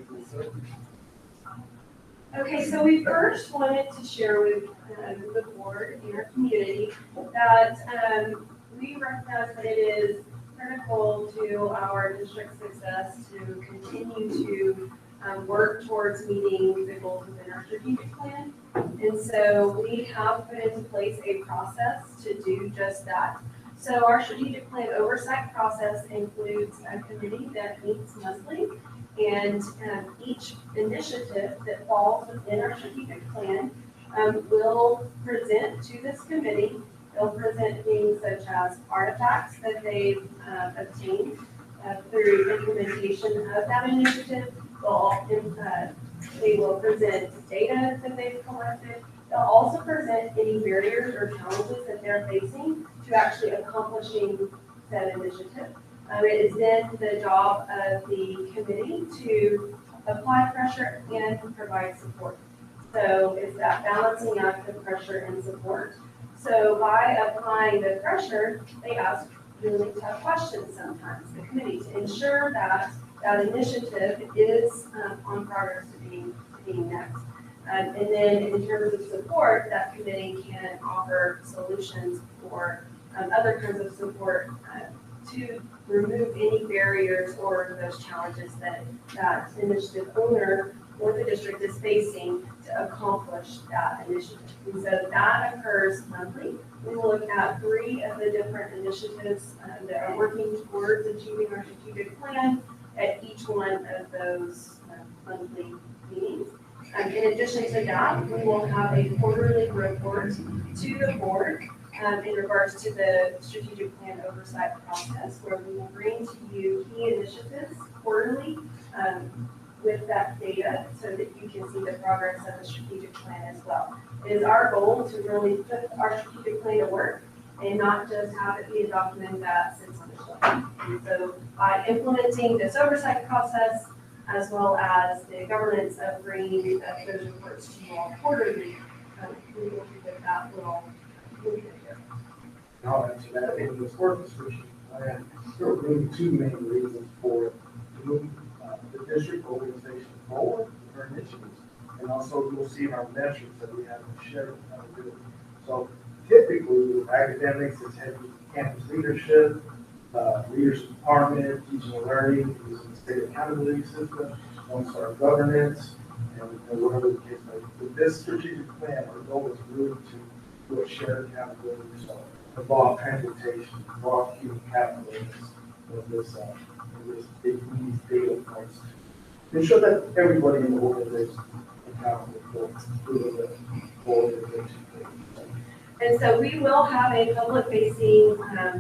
Okay, so we first wanted to share with the board and our community that we recognize that it is critical to our district success to continue to work towards meeting the goals within our strategic plan. And so we have put into place a process to do just that. So our strategic plan oversight process includes a committee that meets monthly, and each initiative that falls within our strategic plan will present to this committee. They'll present things such as artifacts that they've obtained through implementation of that initiative. They will present data that they've collected. They'll also present any barriers or challenges that they're facing to actually accomplishing that initiative. It is then the job of the committee to apply pressure and provide support. So it's that balancing act of pressure and support. So by applying the pressure, they ask really tough questions sometimes, the committee, to ensure that that initiative is on progress to being met. And then in terms of support, that committee can offer solutions for other kinds of support to remove any barriers or those challenges that that initiative owner or the district is facing to accomplish that initiative. And so that occurs monthly. We will look at 3 of the different initiatives that are working towards achieving our strategic plan at each one of those monthly meetings. In addition to that, we will have a quarterly report to the board in regards to the strategic plan oversight process, where we will bring to you key initiatives quarterly with that data so that you can see the progress of the strategic plan as well. It is our goal to really put our strategic plan to work and not just have it be a document that sits on the shelf. And so by implementing this oversight process, as well as the governance of bringing those reports to you all quarterly, we will get that little movement here. I'll answer that. In this work description plan, there are really 2 main reasons for it. To move the district organization forward with our initiatives. And also you'll see in our metrics that we have shared how to do it. So typically with academics, it's heavy campus leadership, leaders department, teaching and learning, using the state accountability system, also our governance, and whatever the case may be. With this strategic plan, our goal is really to do a shared accountability. So involve transportation, involve human capital in this big these data points. Ensure that everybody in the organization is accountable for the organization. And so we will have a public-facing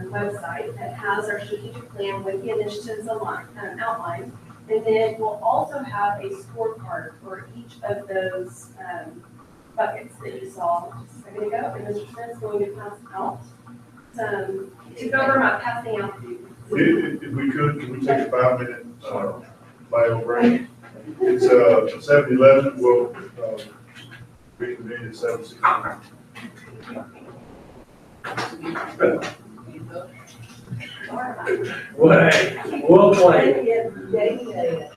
website that has our strategic plan with the initiatives outlined. And then we'll also have a scorecard for each of those buckets that you saw just a second ago. And Mr. Smith's going to pass out to go over my passing out. If we could, can we take a 5-minute bio break? It's 7:11. We'll reconvene at 7:16. Well played. Yeah.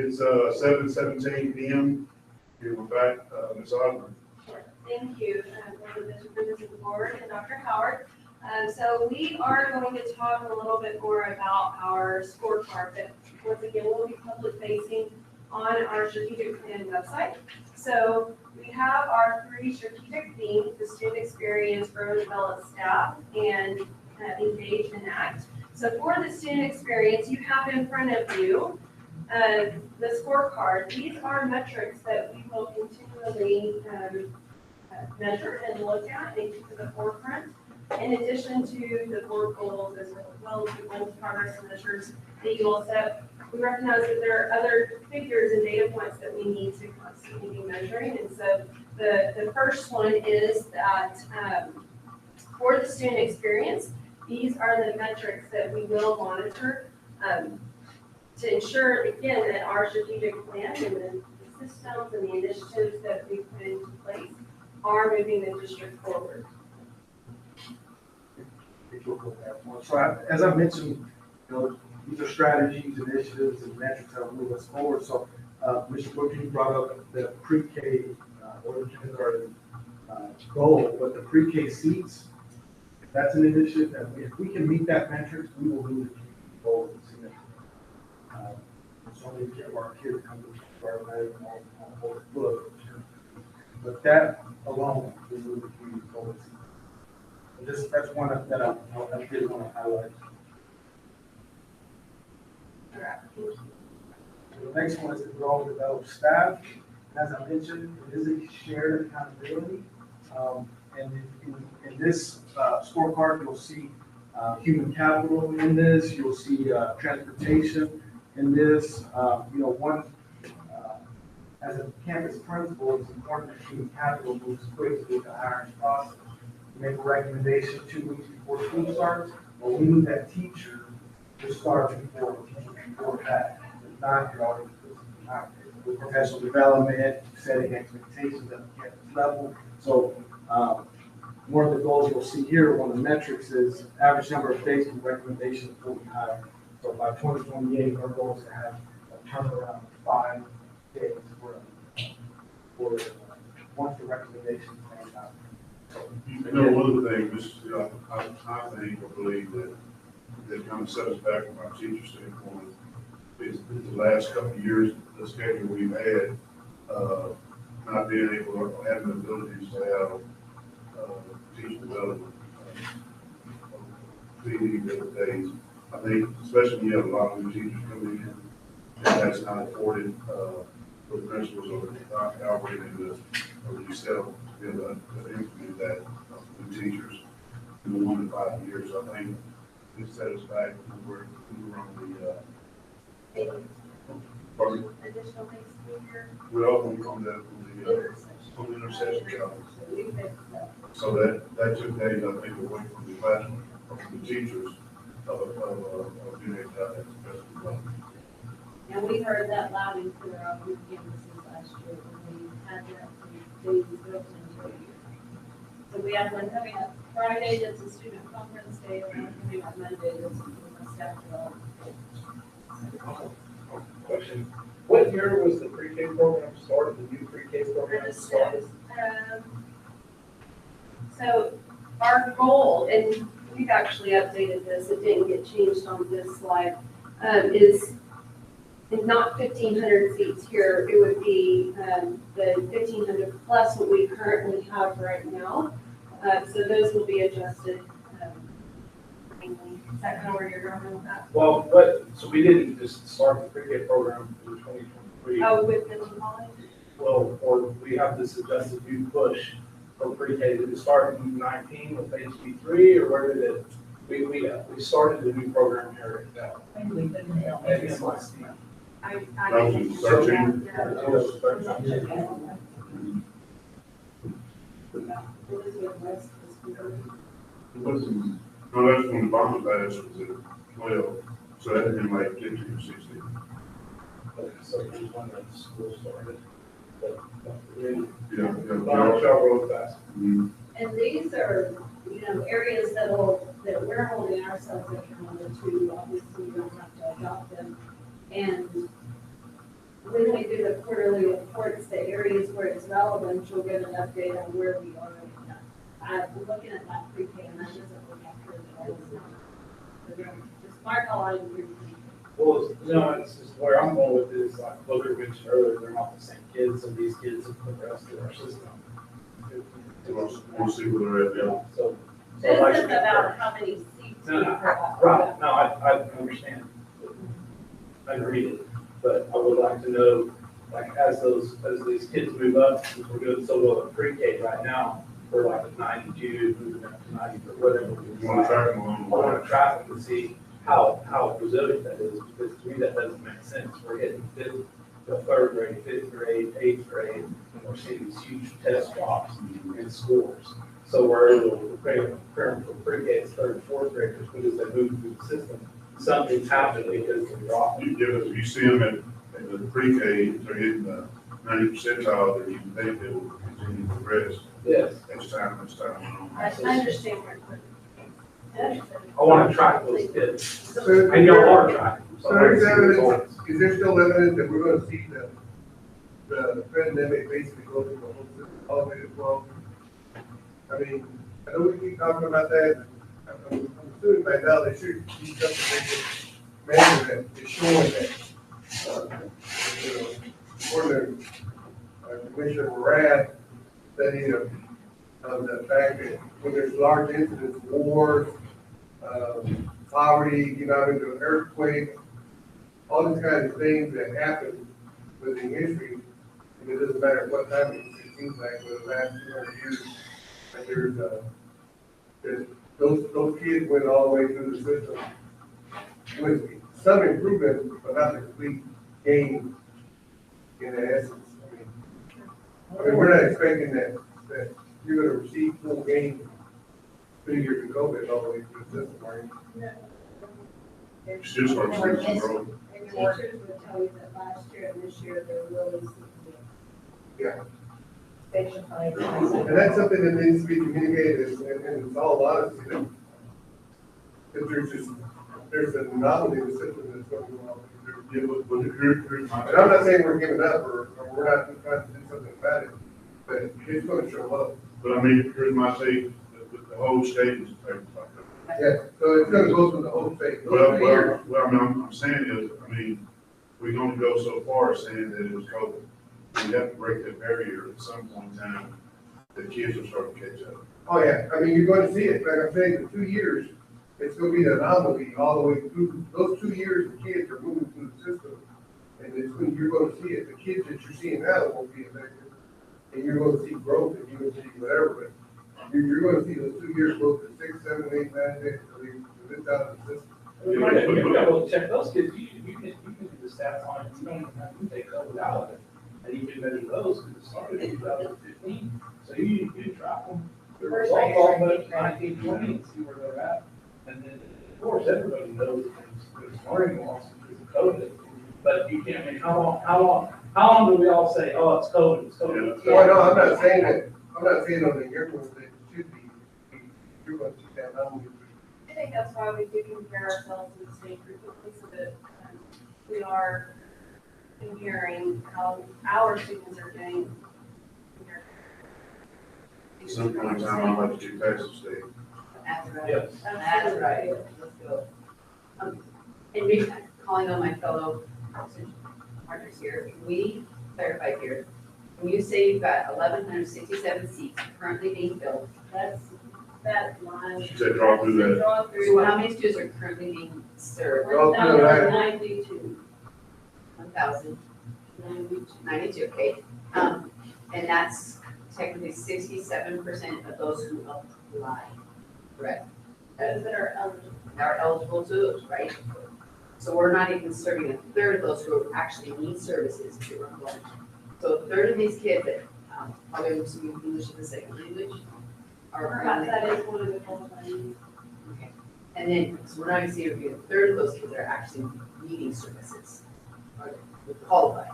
It's, 7:17 PM. Here we're back, Ms. Osborne. Thank you, for the members of the board and Dr. Howard. So we are going to talk a little bit more about our scorecard that, once again, will be public facing on our strategic plan website. So we have our 3 strategic themes: the student experience, grow and develop staff, and engage and act. So for the student experience, you have in front of you the scorecard. These are metrics that we will continually measure and look at and keep to the forefront, in addition to the board goals as well as the goals progress measures that you all set. We recognize that there are other figures and data points that we need to constantly be measuring. And so the first one is that for the student experience, these are the metrics that we will monitor to ensure, again, that our strategic plan and the systems and the initiatives that we put into place are moving the district forward. So as I mentioned, these are strategies, initiatives, and metrics that will move us forward. So, Mr. Booker, you brought up the pre-K or the kindergarten goal, but the pre-K seats, that's an initiative that if we can meet that metrics, we will move the goal significantly. So many of our kids come to our night on foot, but that alone will move the community forward. That's one that I did want to highlight. The next one is to grow and develop staff. As I mentioned, it is a shared accountability. And in this scorecard, you'll see human capital in this. You'll see transportation in this. As a campus principal, it's important that human capital moves quickly with the hiring process. Make a recommendation 2 weeks before school starts, or we need that teacher to start before that. If not, you're already behind with professional development, setting expectations at the campus level. So one of the goals you'll see here, one of the metrics is average number of days from recommendation before we hire. So by 2028, our goal is to have a turnaround of 5 days for once the recommendation is out. You know, one of the things, I think or believe that kind of set us back from our teacher standpoint is the last couple of years, the schedule we've had, not being able or having the abilities to have teacher development, PD days. I think, especially when you have a lot of new teachers coming in, and that's not afforded for the principals or Albert or yourself to be able to implement that new teachers in the 1 to 5 years. I think it set us back when we were on the pardon? Additional things here. Well, when we were on the intercession job. So that took days, I think, away from the classroom, from the teachers of being able to have that professional. And we heard that loud and clear on your campuses last year when we had that days built into it. So we had one coming up Friday, that's a student conference day, and one coming up Monday, that's a staff development. Question, what year was the pre-K program started, the new pre-K program started? So our goal, and we've actually updated this, it didn't get changed on this slide, is not 1,500 seats here, it would be the 1,500 plus what we currently have right now. So those will be adjusted. Is that kind of where you're going with that? Well, so we didn't just start the pre-K program in 2023. Oh, with the college? Well, or we have this adjusted new push for pre-K. Did it start in 19 with HB3, or where did it? We started the new program here at that. At MISD. That was in 13. It wasn't, no, that's when the bomber pass was at 12, so that had been like 15 or 16. Okay, so it was when the school started. Yeah. Shall roll fast. Mhm. And these are, areas that we're holding ourselves accountable to, obviously we don't have to adopt them. And when we do the quarterly reports, the areas where it's relevant, you'll get an update on where we are. I'm looking at my pre-K and I just look after it all the time. So just mark all I do. Well, it's just where I'm going with this, like Booker mentioned earlier, they're not the same kids, so these kids have progressed through our system. We'll see where they're at, yeah. So. This like- is about how many seats we No, no, provide. right, no, I understand. I read it, but I would like to know, like, as these kids move up, since we're doing so well in pre-K right now, we're like at 92, moving up to 90, or whatever. You want to track them I along want to track them to see how resilient that is, because to me, that doesn't make sense. We're hitting the third grade, fifth grade, eighth grade, and we're seeing these huge test drops in scores. So we're able to prepare them for pre-K, it's third and fourth graders, but as they move through the system, something's happening because they're dropping. You see them at the pre-K, they're hitting the 90 percentile, that you think they will continue to progress. Yes. Next time. I understand where you're I want to track those kids. So, And y'all are tracking. so there's evidence, is there still evidence that we're gonna see the pandemic basically go through the whole system, all the way to 12? I mean, I know we keep talking about that, I'm assuming by now there should be something measure that is showing that, you know, according to Commissioner Morad, study of the fact that when there's large incidents, wars, poverty, you know, into an earthquake, all these kinds of things that happen within history, and it doesn't matter what time it seems like for the last 200 years, and those kids went all the way through the system with some improvement, but not the complete gain in the essence. I mean, we're not expecting that you're gonna receive full gain 3 years in COVID all the way through the system, are you? Still start seeing some growth. And teachers would tell you that last year and this year, they're really seeing Yeah. Special fund. And that's something that needs to be communicated, and it's all honesty, that there's an anomaly in the system that's going on. Yeah, but here's my. And I'm not saying we're giving up, or we're not trying to do something about it, but it's gonna show up. But I mean, here's my take, the whole state is affected by that. Yeah, so it's gonna go through the whole state. Well, I mean, I'm saying is, I mean, we're gonna go so far as saying that it was COVID. We have to break that barrier at some point in time, the kids will start to catch up. Oh, yeah, I mean, you're gonna see it, like I'm saying, in 2 years, it's gonna be an anomaly all the way through, those 2 years, the kids are moving through the system. And it's when you're gonna see it, the kids that you're seeing now won't be affected, and you're gonna see growth, and you're gonna see whatever, but you're gonna see those 2 years go to 6, 7, 8, 9, 10, so it's out of the system. You gotta check those kids, you can do the stats on it, you don't even have to take COVID out of it. And you can measure those, because it started in 2015, so you track them. They're all about 19, 20, and see where they're at. And then, of course, everybody knows there's learning loss because of COVID, but you can't, I mean, how long do we all say, oh, it's COVID, it's COVID? It's Well, COVID. no, I'm not saying that, I'm not saying on the year that it should be, you're gonna see that anomaly. I think that's why we do compare ourselves to the state frequently, so that we are hearing how our students are doing. At some point in time, I'd like to do Texas State. That's right. Yes. That's right. Let's go. And maybe calling on my fellow partners here, can we clarify here? When you say you've got 1,167 seats currently being filled, that line. She said draw through that. Draw so through how many students are currently being served? 1,092. 1,092, okay. And that's technically 67% of those who apply, correct? Those that are eligible. Are eligible to, right? So we're not even serving a third of those who actually need services to employment. So a third of these kids that probably speaking English as a second language are Perhaps currently. that is one of the goals I need. Okay. And then, so we're not even seeing a third of those kids that are actually needing services, are qualified.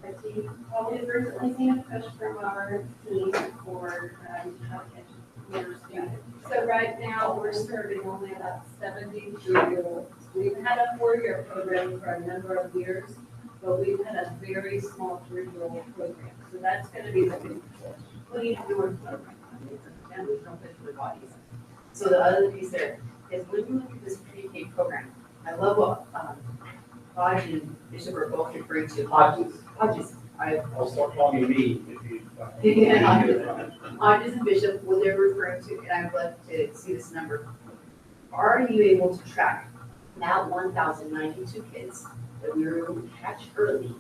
I see, probably recently seen a push from our team for, so right now, we're serving only about 72 year olds. We've had a 4-year program for a number of years, but we've had a very small curriculum program, so that's gonna be the big. What do you do with families, don't fit for their bodies? So the other piece there is when you look at this pre-K program, I love what, Hodge and Bishop are both referring to. Hodges. I'll start calling you me if you. Yeah. Hodges and Bishop, what they're referring to, and I'd love to see this number. Are you able to track now 1,092 kids that we were able to catch early?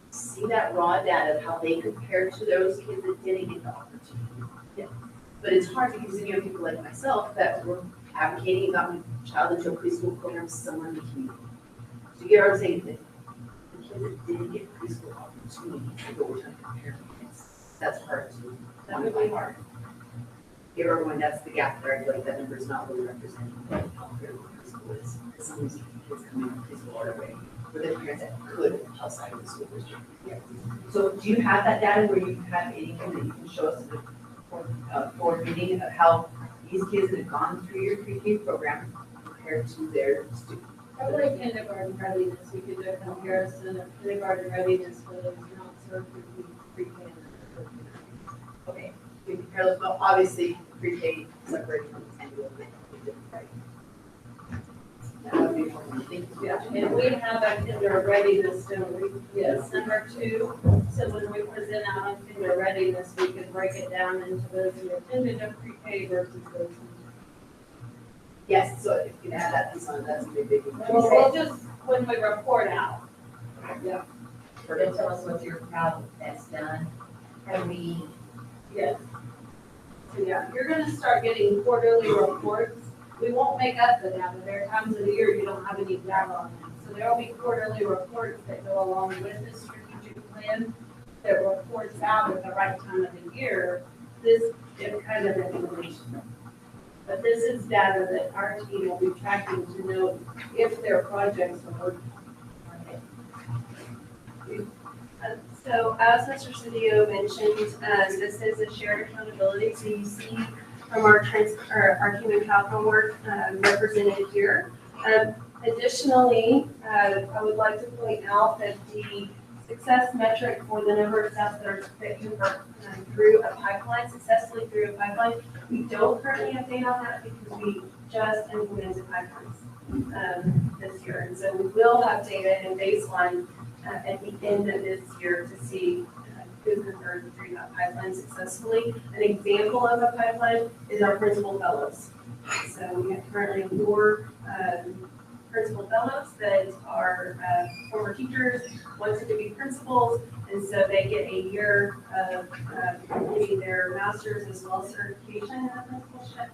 See that raw data of how they compare to those kids that didn't get the opportunity. Yeah. But it's hard because then you have people like myself that were advocating about my child into a preschool program somewhere in the community. So you get what I'm saying? The kids that didn't get preschool opportunities, but we're trying to compare kids. That's hard to, that would be hard. Give everyone, that's the gap there. I feel like that number is not really representing how fair preschool is. Because some of these kids come in preschool right away with their parents that could outside of the school district. Yeah. So do you have that data where you have anything that you can show us in the forward meeting of how these kids that have gone through your pre-K program compared to their students? Probably kindergarten readiness, we could do a comparison of kindergarten readiness for those not served through pre-K. Okay, we compare those, well, obviously pre-K separated from the 10 year old, right? That would be important. Thank you. Yeah, and we have a kinder readiness, don't we? Yes, number 2. So when we present out on kinder readiness, we can break it down into those who attended a pre-K versus those who. Yes, so if you can add that piece on, that's a big one. Well, we'll just, when we report out. Yeah. And tell us what you're proud that's done. Have we, Yes. So yeah, you're gonna start getting quarterly reports. We won't make up the data. There are times of the year you don't have any data on them. So there will be quarterly reports that go along with the strategic plan that reports out at the right time of the year, this kind of information. But this is data that our team will be tracking to know if their projects are working. So as Mr. Cedillo mentioned, this is a shared accountability. So you see from our human capital work represented here. Additionally, I would like to point out that the success metric for the number of staff that convert through a pipeline, successfully through a pipeline, we don't currently have data on that because we just implemented pipelines this year. And so we will have data and baseline at the end of this year to see who converted through that pipeline successfully. An example of a pipeline is our principal fellows. So we have currently 4 principal fellows that are former teachers, wanted to be principals, and so they get a year of completing their master's as well as certification in the principalship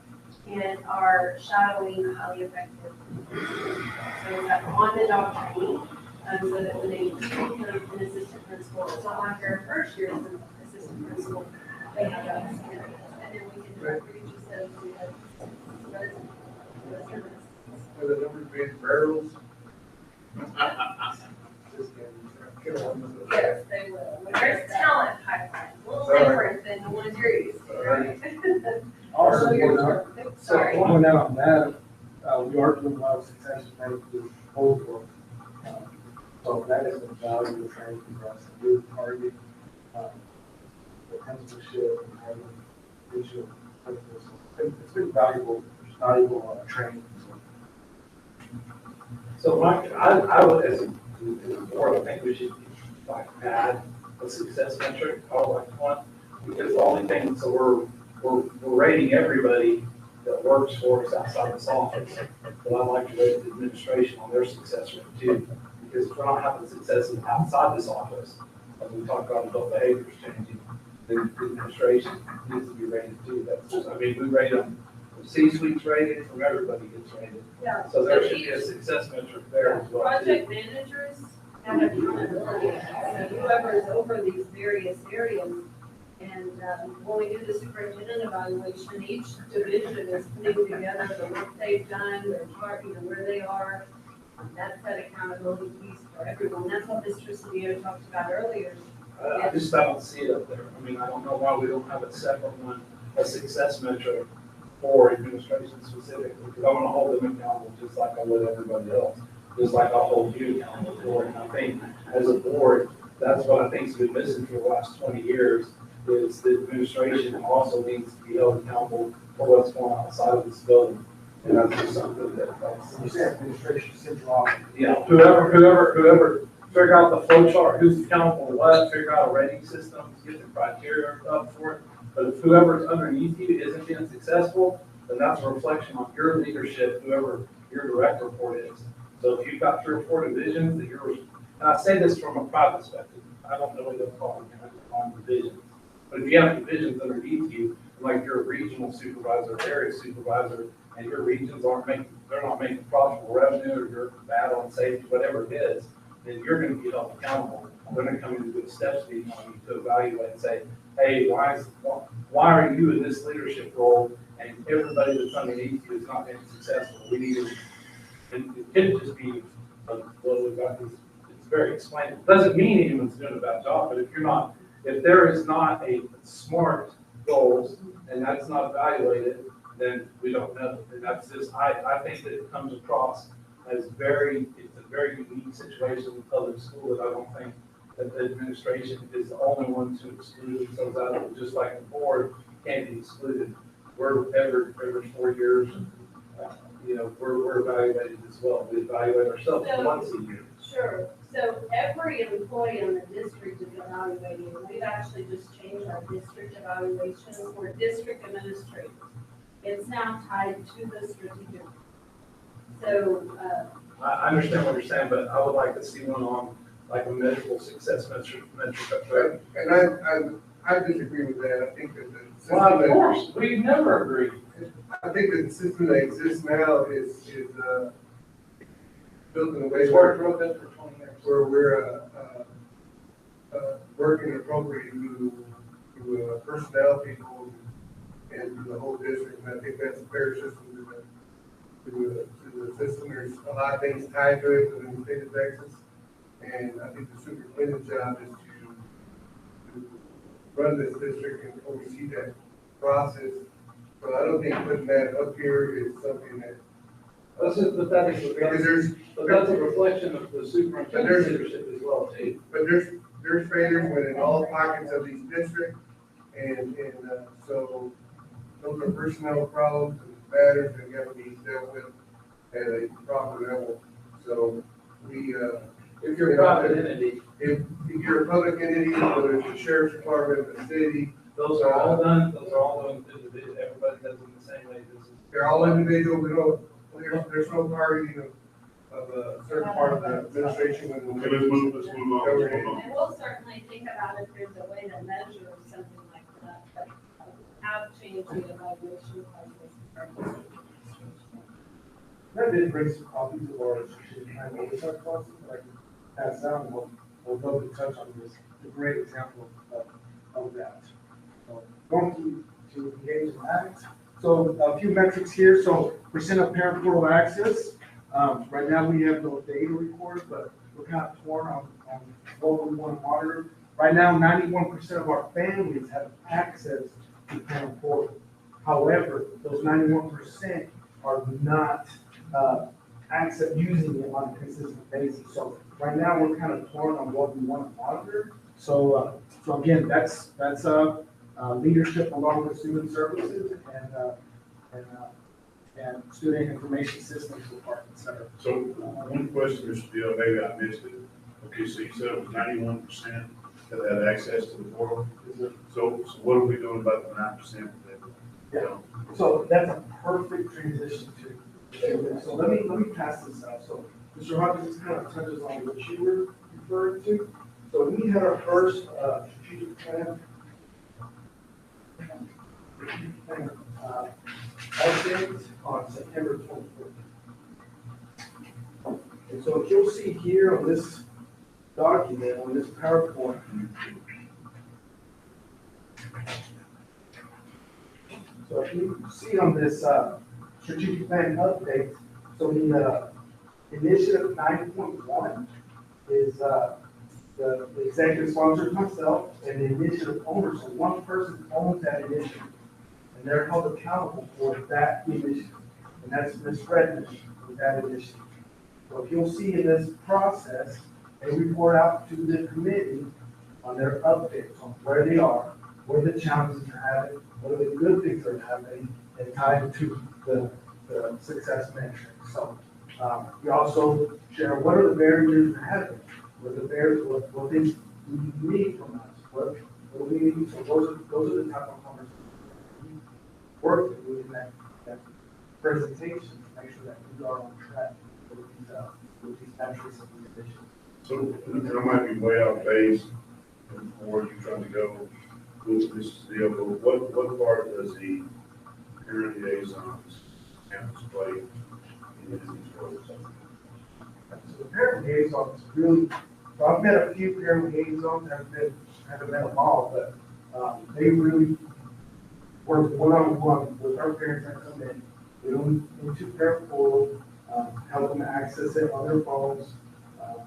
and are shadowing highly effective. So it's on the job training. So that when they become an assistant principal, it's not like their first year as an assistant principal, they have that experience. And then we can direct reach those to the For the number of green barrels. Yes, they will. There's talent pipeline, a little different than the ones you're used to, right? Also, Sorry. going down on that, we are doing a lot of success rate with whole work. So that is a valuable training for us. We target the principalship and having visual principals. It's been valuable training. So Mike, I would, as a board, I think we should like add a success metric, or like one, because the only thing, so we're rating everybody that works for us outside this office. But I'd like to rate the administration on their success rate too, because if we're not having success outside this office, as we talk about adult behaviors changing, the administration needs to be rated too. That's just, I mean, we rate them, the C-suite's rated, from everybody gets rated. Yeah. So there should be a success metric there as well. too. Project managers have accountability, so whoever is over these various areas. And when we do the superintendent evaluation, each division is putting together the work they've done, their part, where they are. That's that accountability piece for everyone. That's what Mr. Cedillo talked about earlier. I just don't see it up there. I mean, I don't know why we don't have a separate one, a success metric for administration specifically, because I want to hold them accountable just like I would everybody else. just like I'll hold you accountable for it. And I think as a board, that's what I think's been missing for the last 20 years, is the administration also needs to be held accountable for what's going on outside of this building. And that's just something that's. You say administration, central office. Yeah, whoever figure out the flow chart, who's accountable for what, figure out a rating system, get the criteria up for it. But if whoever's underneath you isn't being successful, then that's a reflection on your leadership, whoever your direct report is. So if you've got 3 or 4 divisions that you're, and I say this from a private perspective, I don't know what they'll call them, on divisions. But if you have divisions underneath you, like you're a regional supervisor, area supervisor, and your regions they're not making profitable revenue, or you're bad on safety, whatever it is, then you're gonna be held accountable. They're gonna come in and do a steps meeting on you to evaluate and say, hey, why are you in this leadership role, and everybody that's underneath you is not being successful? We need to, and it can't just be, well, we've got this, it's very explainable. Doesn't mean anyone's doing a bad job, but if there is not a SMART goals, and that's not evaluated, then we don't know. And that's just, I think that it comes across as it's a very unique situation in public school, that I don't think that the administration is the only one to exclude themselves out of it, just like the board can't be excluded. We're every 4 years, we're evaluated as well. We evaluate ourselves once a year. Sure, so every employee in the district is evaluated. We've actually just changed our district evaluation for district administrators. It's now tied to the strategic. So, I understand what you're saying, but I would like to see one on like a medical success metric. And I disagree with that. I think that the system. Well, of course, we never agree. I think that the system that exists now is built in a way It's worked real good for 20 years. where we're working appropriately to personnel people and to the whole district. And I think that's a fair system to the system. There's a lot of things tied to it within the state of Texas. And I think the superintendent's job is to run this district and oversee that process. So I don't think putting that up here is something that. But that's a reflection of the superintendent's leadership as well, too. But there's failures within all pockets of these districts, and so those are personnel problems and matters that gotta be dealt with at a proper level. So If you're a private entity, if you're a public entity, whether it's the sheriff's department, the city, those are all done individually. Everybody does it the same way. they're all individual. There's no targeting of a certain part of the administration. Okay, let's move on. and we'll certainly think about if there's a way to measure something like that, but have changed the evaluation process. That did bring some copies of our strategic plan oversight process that I can pass down. We'll go to touch on this. It's a great example of that. So going to engage in that. So a few metrics here. So percent of parent portal access. Right now we have no data recorded, but we're kind of torn on what we want to monitor. Right now, 91% of our families have access to parent portal. However, those 91% are not using it on a consistent basis. So right now we're kind of torn on what we want to monitor. So again, that's leadership along with student services and student information systems department, et cetera. So one question, Mr. Deal, maybe I missed it. Okay, so you said it was 91% that had access to the portal. So what are we doing about the 9%? Yeah. So that's a perfect transition to. So let me pass this out. So Mr. Hawkins kind of touches on what you were referring to. So we had our first strategic plan. Update on September 24th. And so what you'll see here on this document, on this PowerPoint, so if you see on this strategic plan update, so the initiative 9.1 is the executive sponsor is myself and the initiative owner. So one person owns that initiative, and they're held accountable for that initiative. And that's Ms. Redmond with that initiative. So if you'll see in this process, they report out to the committee on their updates on where they are, what the challenges are having, what are the good things that are happening, and tied to the success metrics. So, we also share what are the barriers they're having, what the barriers, what things you need from us, what do we need, so those are the type of conversations. Work in that presentation to make sure that we are on track with these metrics and these issues. So, and I might be way out of base and where you're trying to go with this deal, but what part does the parent liaisons campus play in these roles? So the parent liaisons really, so I've met a few parent liaisons, haven't met them all, but they really work one-on-one with our parents that come in. We don't into parent portal, help them access it on their phones,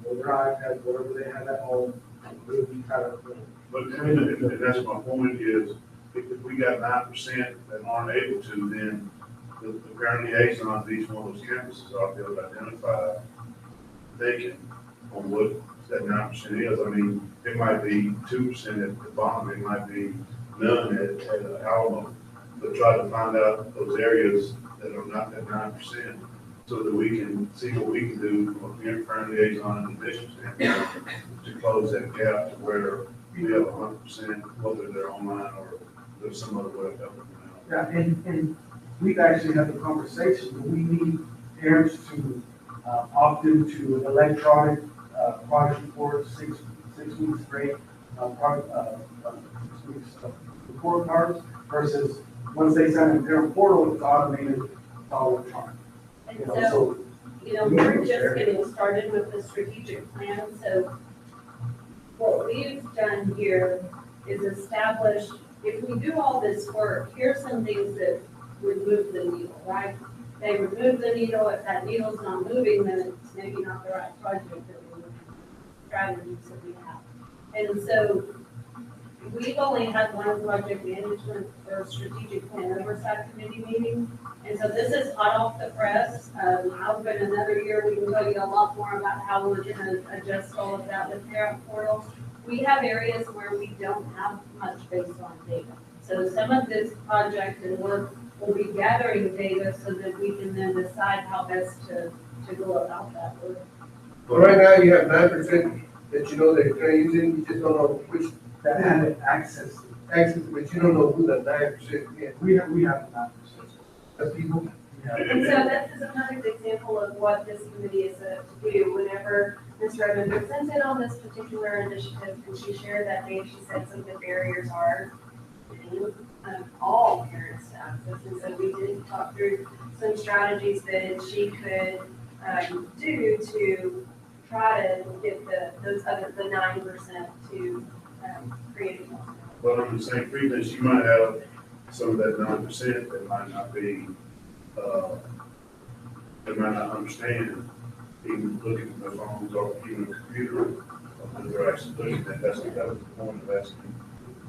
or their iPads, whatever they have at home. Really try to, But and that's my point is, if we got 9% that aren't able to, then the parent liaisons, each one of those campuses ought to be able to identify thinking on what that 9% is. I mean, it might be 2% at the bottom, it might be none at Alamo, but try to find out those areas that are not at 9%, so that we can see what we can do from a parent liaison and admission standpoint to close that gap to where we have 100%, whether they're online or there's some other way of helping them out. yeah, and we've actually had the conversation, that we need parents to opt into an electronic progress report, six weeks straight, report cards, versus once they sign in parent portal, it's automated, it's all electronic. And You know, so, we're just getting started with the strategic plan, so what we've done here is establish, if we do all this work, here's some things that would move the needle, right? They remove the needle, if that needle's not moving, then it's maybe not the right project that we're looking for, strategies that we have. And so, we've only had one project management or strategic plan oversight committee meeting. And so this is hot off the press. I'll bet another year we can tell you a lot more about how we're gonna adjust all of that with parent portals. We have areas where we don't have much baseline data. So some of this project and work will be gathering data so that we can then decide how best to go about that work. But right now, you have 9% that you know they're using, you just don't know which, That had access, but you don't know who that 9% is. we have 9%. The people, And so this is a perfect example of what this committee is to do. Whenever Ms. Redmond presented on this particular initiative, and she shared that day, she said some of the barriers are all parents to access. And so we did talk through some strategies that she could do to try to get the 9% to create a more. But on the same pretense, you might have some of that 9% that might not be, they might not understand, even looking at their phones or even a computer, that they're actually looking at. That was the point of asking,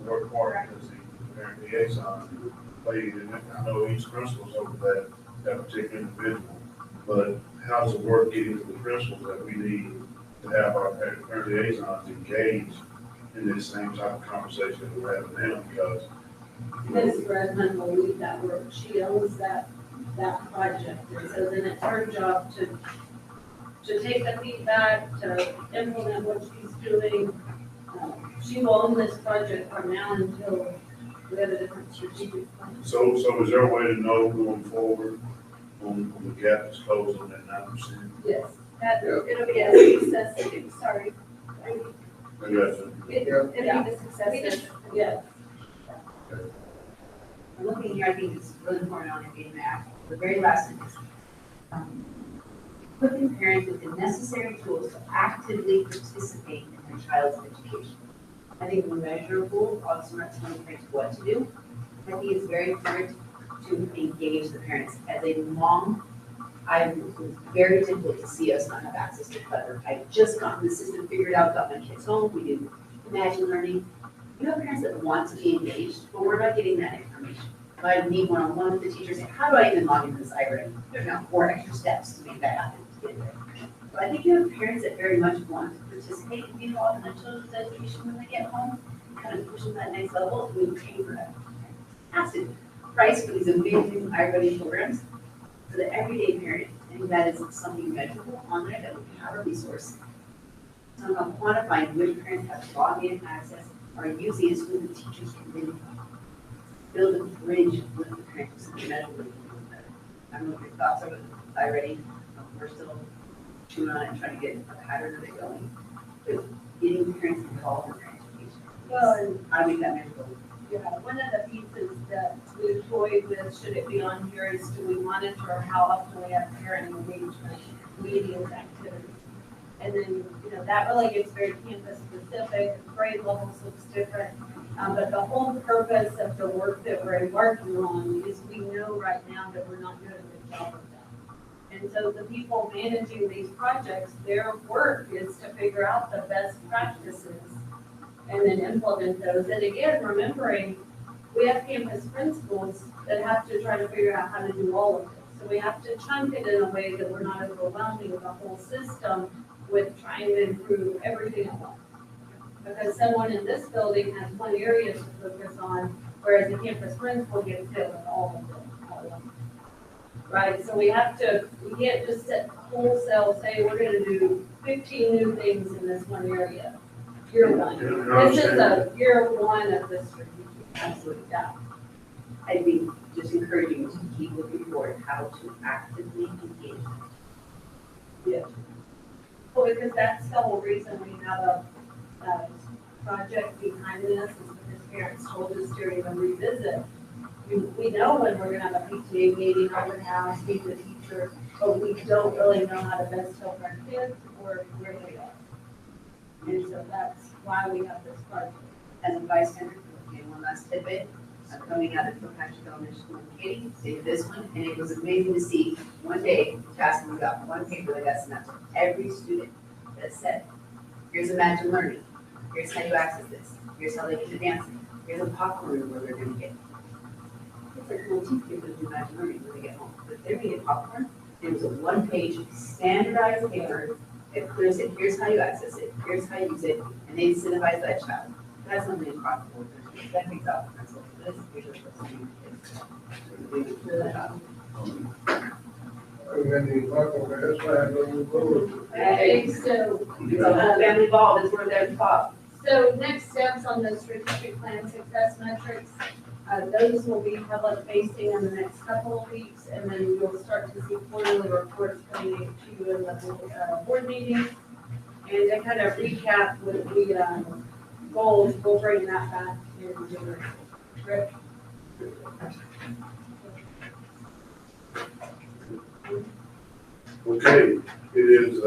what part does the parent liaison play? And I know each principal's over that particular individual, but how does it work getting to the principals that we need to have our parent liaisons engaged in this same type of conversation that we're having now? Because Ms. Redmond will lead that work. She owns that project. And so then it's her job to take the feedback, to implement what she's doing. She will own this project from now until we have a different strategic plan. So is there a way to know going forward on the gap that's closed on that 9%? Yes, It'll be a success, sorry. Maybe that's it. It'll be the success. yeah. I'm looking here, I think it's really important on getting back. The very last sentence. Equipping parents with the necessary tools to actively participate in their child's education. I think the measurable, also not telling parents what to do. I think it's very important to engage the parents. As a mom, it was very difficult to see us not have access to Clever. I just gotten the system figured out, got my kids home, we did Imagine Learning. You have parents that want to be engaged, but we're not getting that information. I need one-on-one with the teachers, say, how do I even log into this iReady? There's now 4 extra steps to make that happen to get there. But I think you have parents that very much want to participate and be involved in their children's education when they get home, kind of push them to that next level, and we pay for that. Massive price for these amazing higher-ready programs for the everyday parent, and that is something measurable on there that we have a resource. So I'm not quantifying which parents have login access, are using it so that the teachers can really build a bridge with the parents and measurable. I don't know what your thoughts are, but already, we're still chewing on it and trying to get a pattern of it going. But getting parents involved in their education. Well, and I think that measurable. yeah, one of the pieces that we toyed with, should it be on here, is do we monitor how often we have parent engagement, meetings, activities? And then, that really gets very campus specific, grade levels looks different. But the whole purpose of the work that we're embarking on is we know right now that we're not doing a good job of that. And so the people managing these projects, their work is to figure out the best practices and then implement those. And again, remembering, we have campus principals that have to try to figure out how to do all of it. So we have to chunk it in a way that we're not overwhelming the whole system with trying to improve everything at once. Because someone in this building has one area to focus on, whereas the campus principal gets hit with all of them at once. Right, so we can't just set wholesale, say, we're gonna do 15 new things in this one area. Year one. This is a year one of this strategic. Absolutely, yeah. I'd be just encouraging you to keep looking forward how to actively engage. Yeah. Well, because that's the whole reason we have a project behind this, is because parents told us during the revisit. We know when we're gonna have a PTA meeting, open house, meet the teacher, but we don't really know how to best help our kids or where they are. And so that's why we have this project. As a bystander, okay, one last tidbit, coming out of Patrick Elementary School in Katy, did this one, and it was amazing to see, one day, task, we got one paper that got sent out to every student that said, here's Imagine Learning, here's how you access this, here's how they get to dancing, here's a popcorn room where they're gonna get. It's like, we'll teach people to do Imagine Learning when they get home, but they're gonna get popcorn, it was a one-page standardized paper, it clearly said, here's how you access it, here's how you use it, and they incentivize that child. That's something across the board, that takes out the principal, this is usually supposed to be. That's why I don't move forward. Okay, so, It's a whole family ball, that's where they're taught. so next steps on the strategic plan success metrics, those will be public facing in the next couple of weeks, and then you'll start to see quarterly reports coming to you in the board meeting. And to kind of recap with the goals, we'll bring that back in January. Rick? Okay, it is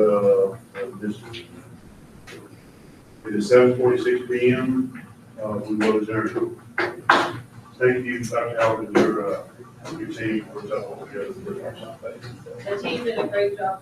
7:46 PM. We will adjourn. Thank you, Dr. Howard, and your team for all together. The team did a great job.